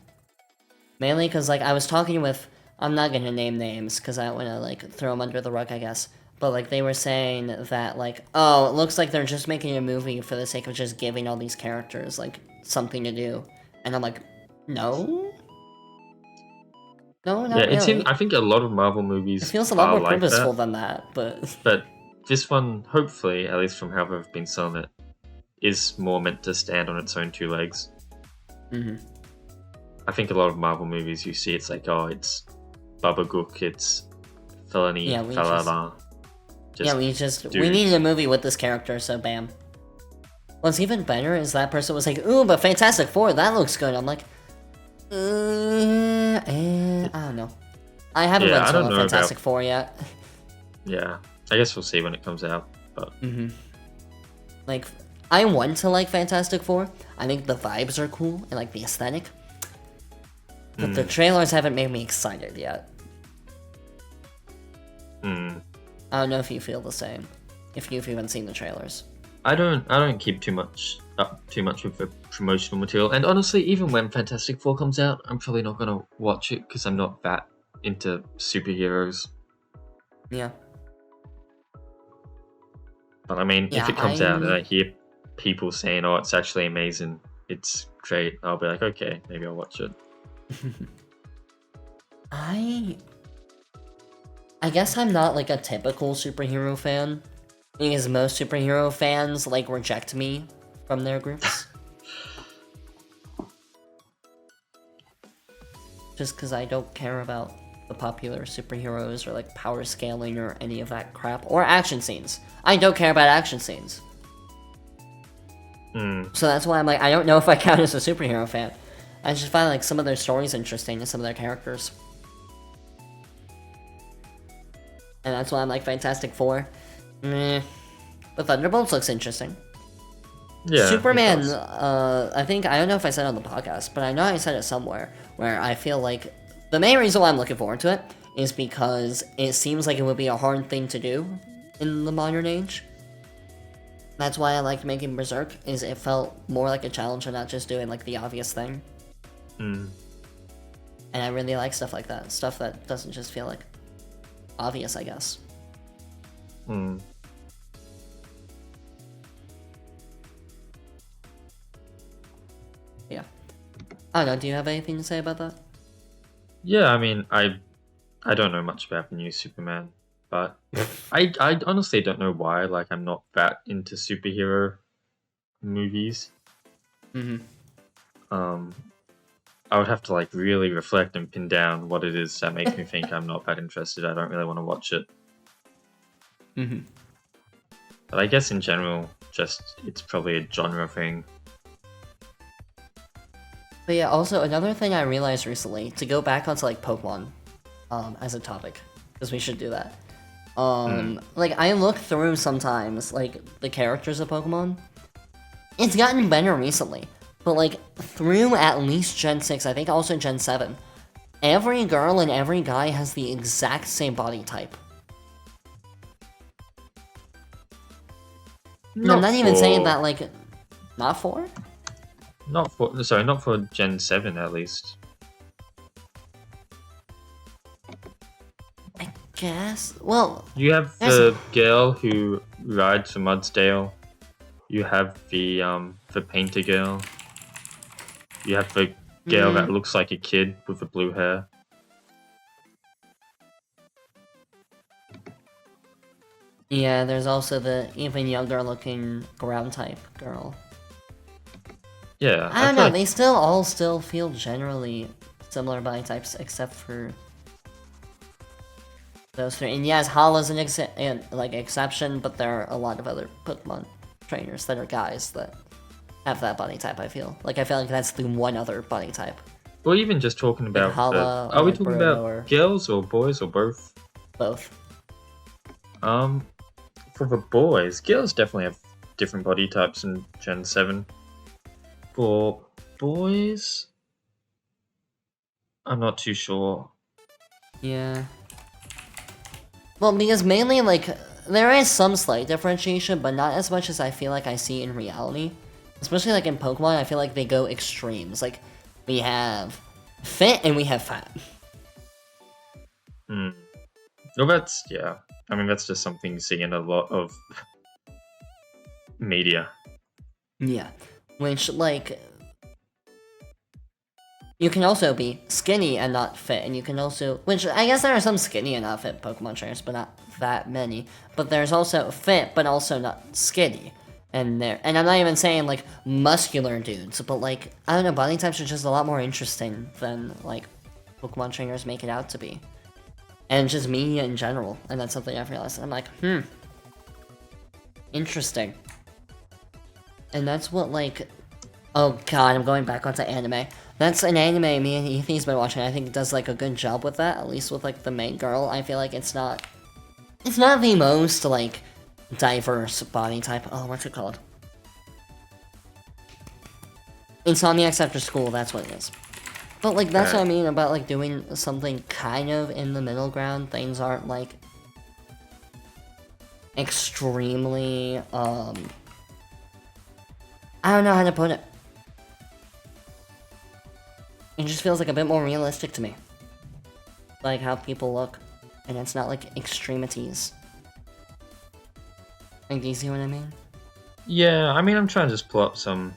Mainly because like I was talking with, I'm not gonna name names because I don't want to like throw them under the rug, I guess. But like they were saying that like, oh, it looks like they're just making a movie for the sake of just giving all these characters like something to do, and I'm like, no. No, not Yeah, really. it seems. I think a lot of Marvel movies. It feels a lot more like purposeful that, than that, but but this one, hopefully, at least from how they've been selling it, is more meant to stand on its own two legs. I think a lot of Marvel movies you see, it's like, oh, it's Baba Gook, it's Felony, Falala. We needed a movie with this character, so bam. What's even better is that person was like, ooh, but Fantastic Four, that looks good. I'm like, I don't know. I haven't read Solo Fantastic Four yet. Yeah, I guess we'll see when it comes out. But like, I want to like Fantastic Four. I think the vibes are cool and like the aesthetic. But the trailers haven't made me excited yet. I don't know if you feel the same. If you've even seen the trailers. I don't keep too much with the promotional material, and honestly, even when Fantastic Four comes out, I'm probably not gonna watch it because I'm not that into superheroes. Yeah. But I mean, if it comes out and I hear people saying, "Oh, it's actually amazing, it's great," I'll be like, "Okay, maybe I'll watch it." I guess I'm not like a typical superhero fan, because most superhero fans like reject me from their groups. Just because I don't care about the popular superheroes or like power scaling or any of that crap, or action scenes. I don't care about action scenes. So that's why I'm like, I don't know if I count as a superhero fan. I just find like some of their stories interesting and some of their characters. And that's why I'm like Fantastic Four. But Thunderbolts looks interesting. Yeah. Superman, I think, I don't know if I said it on the podcast, but I know I said it somewhere, where I feel like the main reason why I'm looking forward to it is because it seems like it would be a hard thing to do in the modern age. That's why I liked making Berserk, is it felt more like a challenge and not just doing like the obvious thing. And I really like stuff like that. Stuff that doesn't just feel like obvious, I guess. Hmm. Yeah. I don't know, do you have anything to say about that? Yeah, I mean, I don't know much about the new Superman, but I honestly don't know why. Like, I'm not that into superhero movies. Mm-hmm. I would have to like really reflect and pin down what it is that makes me think I'm not that interested. I don't really want to watch it. Mm-hmm. But I guess in general, just it's probably a genre thing. But yeah, also another thing I realized recently, to go back onto like Pokemon, as a topic, because we should do that. Like I look through sometimes, like the characters of Pokemon. It's gotten better recently, but like through at least Gen 6, I think also Gen 7, every girl and every guy has the exact same body type. No, I'm not even saying that like, not for? Not for Gen 7 at least. I guess. Well, You have the girl who rides for Mudsdale. You have the painter girl. You have the girl that looks like a kid with the blue hair. Yeah, there's also the even younger looking ground type girl. Yeah, I don't know, like... they still all feel generally similar body types except for those three. And yes, Hala's an exception, but there are a lot of other Pokemon trainers that are guys that have that body type, I feel. Like, I feel like that's the one other body type. Or even just talking about... Like Hala, are we like talking Bruno, about or girls or boys or both? both. For the boys, girls definitely have different body types in Gen 7. For boys, I'm not too sure. Yeah. Well, because mainly, like, there is some slight differentiation, but not as much as I feel like I see in reality. Especially, like, in Pokemon, I feel like they go extremes. Like, we have fit and we have fat. Well, that's... yeah. I mean, that's just something you see in a lot of media. Yeah. Which, like... You can also be skinny and not fit, and you can also... Which, I guess there are some skinny and not fit Pokemon trainers, but not that many. But there's also fit, but also not skinny. And I'm not even saying, like, muscular dudes, but, like, I don't know, body types are just a lot more interesting than, like, Pokemon trainers make it out to be. And just media in general, and that's something I've realized. I'm like, interesting. And that's what, like... Oh god, I'm going back onto anime. That's an anime me and Ethan's been watching. I think it does, like, a good job with that, at least with, like, the main girl. I feel like it's not the most, like, diverse body type. Oh, what's it called? Insomniacs After School, that's what it is. But, like, that's what I mean about, like, doing something kind of in the middle ground. Things aren't, like, extremely, I don't know how to put it. It just feels like a bit more realistic to me. Like how people look. And it's not like extremities. Like, do you see what I mean? Yeah, I mean, I'm trying to just pull up some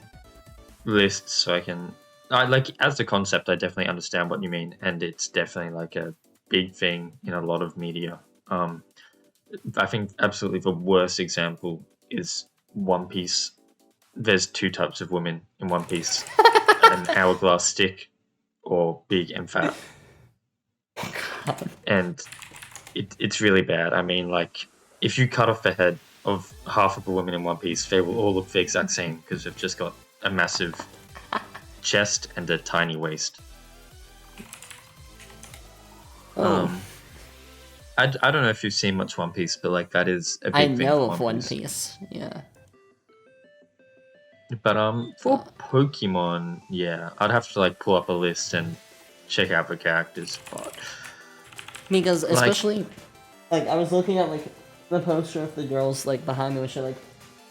lists so I can... like, as the concept, I definitely understand what you mean. And it's definitely like a big thing in a lot of media. I think absolutely the worst example is One Piece. There's two types of women in One Piece. An hourglass stick or big and fat. And it's really bad. I mean, like, if you cut off the head of half of the women in One Piece, they will all look the exact same because they've just got a massive chest and a tiny waist. I don't know if you've seen much One Piece, but like that is a big thing. I know of One Piece, yeah. But for Pokemon, yeah, I'd have to like pull up a list and check out the characters. But because especially, like I was looking at like the poster of the girls like behind me, which are like,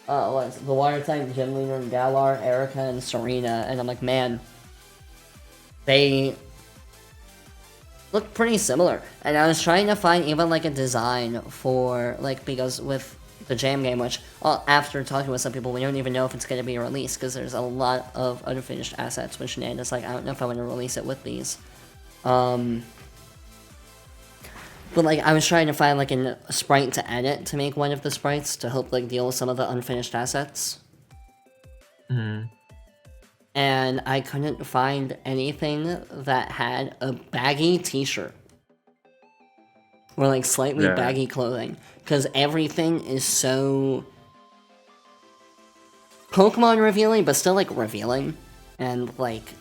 what's the water type gym leader and Galar, Erica, and Serena, and I'm like, man, they look pretty similar. And I was trying to find even like a design for like, because with the Jam game, which after talking with some people, we don't even know if it's going to be released because there's a lot of unfinished assets, which Nanda's like, I don't know if I want to release it with these. But like, I was trying to find like a sprite to edit to make one of the sprites to help like deal with some of the unfinished assets. And I couldn't find anything that had a baggy t-shirt. Or like slightly baggy clothing. Because everything is so Pokemon revealing, but still like revealing. And like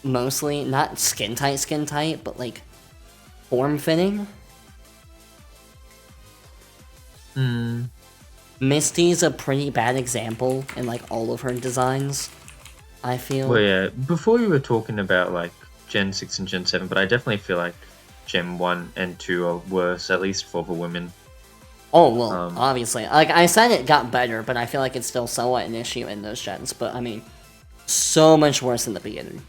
mostly not skin tight, but like form fitting. Misty's a pretty bad example in like all of her designs, I feel. Well, yeah, before you were talking about like Gen 6 and Gen 7, but I definitely feel like Gen 1 and 2 are worse, at least for the women. Oh, well, obviously. Like, I said it got better, but I feel like it's still somewhat an issue in those gens. But, I mean, so much worse in the beginning.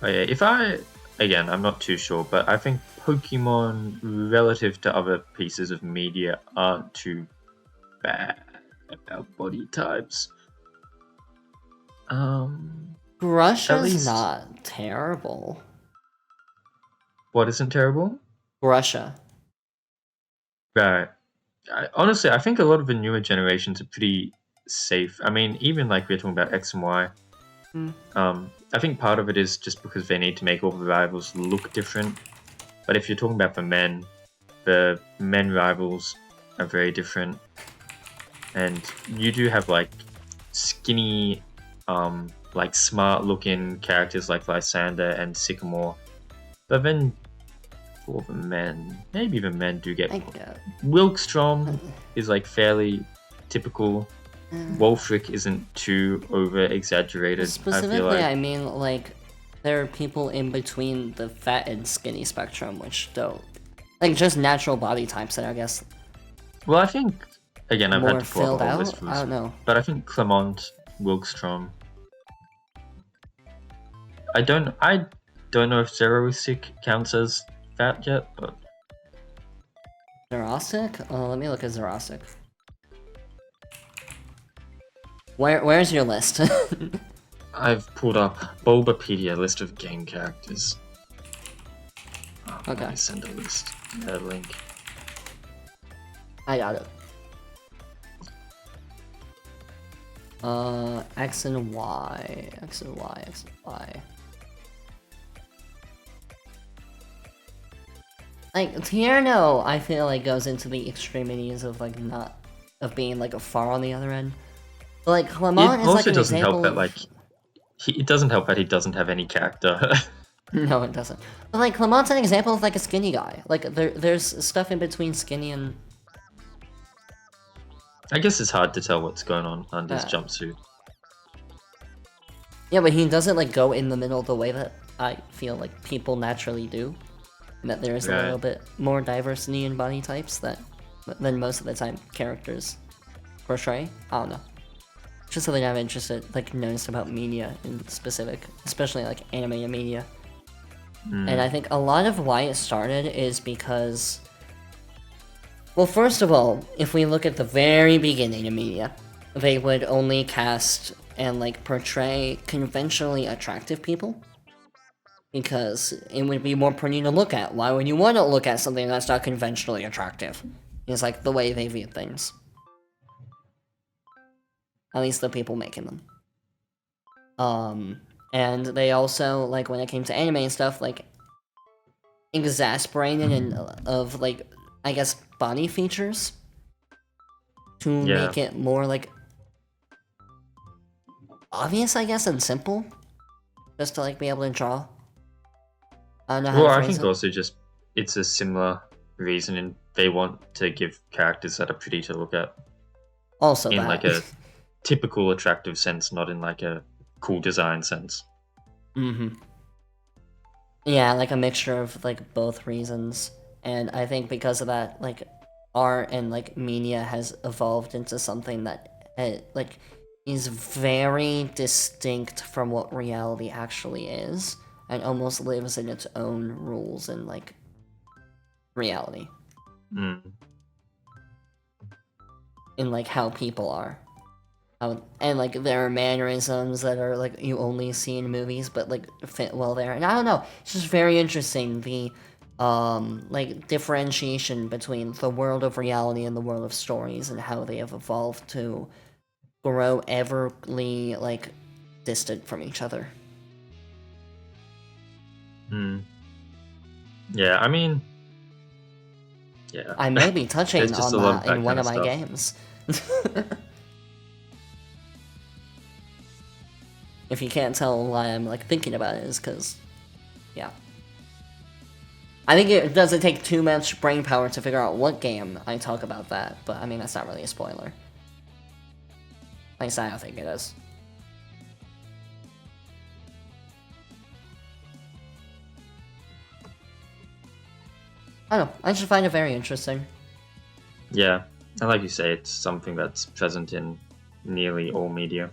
Oh, yeah, again, I'm not too sure, but I think Pokemon, relative to other pieces of media, aren't too bad about body types. Grusha's not terrible. What isn't terrible? Grusha. Right. Honestly, I think a lot of the newer generations are pretty safe. I mean, even like we're talking about X and Y. I think part of it is just because they need to make all the rivals look different. But if you're talking about the men rivals are very different. And you do have like skinny, like smart looking characters like Lysander and Sycamore. But then for the men, maybe the men do get Wilkstrom is like fairly typical. Wolfric isn't too over exaggerated. Specifically, I mean, like, there are people in between the fat and skinny spectrum which don't, like, just natural body types that I guess. Well, I think again I've had to pull up a whole list for this, I don't know, but I think Clement, Wilkstrom. I don't know if Xerosic counts as fat yet, but Xerosic? Let me look at Xerosic. Where's your list? I've pulled up Bulbapedia list of game characters. Okay. Let me send a list. A link. I got it. X and Y. Like, Tierno, I feel like goes into the extremities of like being like far on the other end. But like Clement is like an example. It doesn't help that he doesn't have any character. No, it doesn't. But like Clement's an example of like a skinny guy. Like there's stuff in between skinny and. I guess it's hard to tell what's going on under his jumpsuit. Yeah, but he doesn't like go in the middle the way that I feel like people naturally do. And that there is a little bit more diversity in body types than most of the time characters portray. I don't know. Just something I'm noticed about media in specific, especially like anime media. And I think a lot of why it started is because, well, first of all, if we look at the very beginning of media, they would only cast and like portray conventionally attractive people because it would be more pretty to look at. Why would you want to look at something that's not conventionally attractive? It's like the way they view things. At least the people making them. And they also, like, when it came to anime and stuff, like, exasperated of, like, I guess, body features to make it more, like, obvious, I guess, and simple. Just to, like, be able to draw. I don't know how to phrase I think it. also just, it's a similar reason, and they want to give characters that are pretty to look at. Also in, that. like, a typical attractive sense, not in, like, a cool design sense. Yeah, like a mixture of like both reasons, and I think because of that, like art and like media has evolved into something that like is very distinct from what reality actually is, and almost lives in its own rules and like reality. In like how people are. And like there are mannerisms that are like you only see in movies but like fit well there. And I don't know, it's just very interesting the like differentiation between the world of reality and the world of stories and how they have evolved to grow everly like distant from each other. Yeah, I mean, yeah. I may be touching There's just on a lot that in one of kind my of games. If you can't tell why I'm like thinking about it, is because, yeah. I think it doesn't take too much brain power to figure out what game I talk about that, but I mean, that's not really a spoiler. At least I don't think it is. I don't know, I just find it very interesting. Yeah, and like you say, it's something that's present in nearly all media.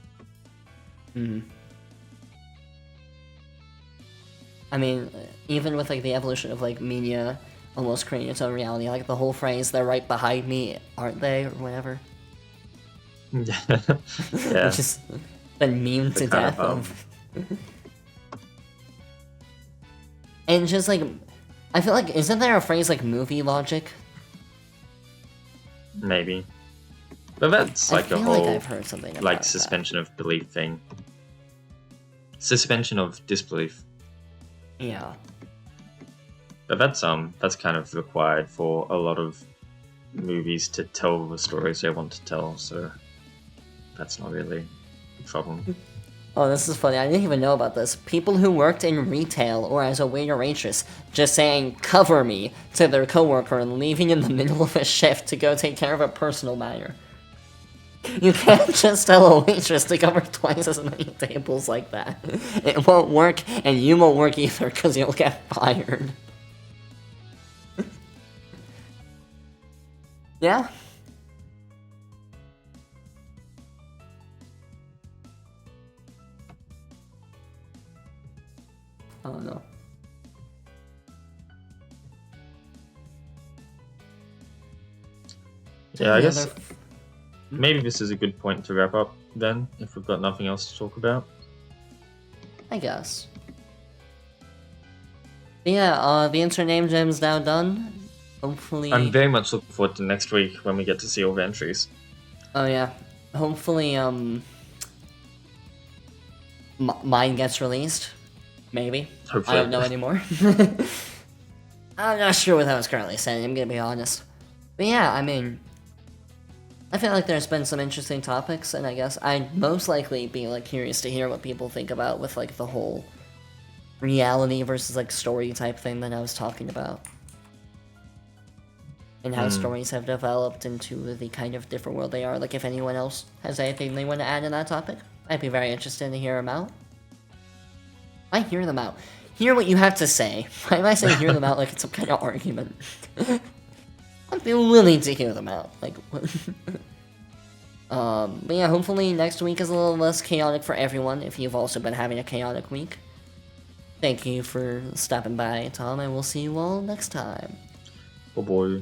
I mean, even with like the evolution of like media almost creating its own reality, like the whole phrase "they're right behind me, aren't they?" or whatever. Yeah, Which has been memed to death of. And just like, I feel like, isn't there a phrase like movie logic? Maybe, but that's like a whole like I've heard something about like suspension of belief thing. Suspension of disbelief. Yeah. But that's kind of required for a lot of movies to tell the stories they want to tell, so that's not really a problem. Oh, this is funny. I didn't even know about this. People who worked in retail or as a waiter waitress just saying "cover me" to their coworker and leaving in the middle of a shift to go take care of a personal matter. You can't just tell a waitress to cover twice as many tables like that. It won't work, and you won't work either because you'll get fired. Yeah? I don't know. Yeah, I guess maybe this is a good point to wrap up then, if we've got nothing else to talk about. I guess. But yeah, the intern name gem's now done. Hopefully... I'm very much looking forward to next week when we get to see all the entries. Oh yeah. Hopefully, mine gets released. Maybe. Hopefully. I don't know anymore. I'm not sure what I was currently saying, I'm gonna be honest. But yeah, I mean... I feel like there's been some interesting topics, and I guess I'd most likely be like curious to hear what people think about with like the whole reality versus like story type thing that I was talking about. And how stories have developed into the kind of different world they are. Like if anyone else has anything they want to add in that topic, I'd be very interested to hear them out. I hear them out. Hear what you have to say. Why am I saying hear them out like it's some kind of argument? I'd be willing to hear them out. Like, but yeah, hopefully next week is a little less chaotic for everyone, if you've also been having a chaotic week. Thank you for stopping by, Tom, and we'll see you all next time. Oh boy.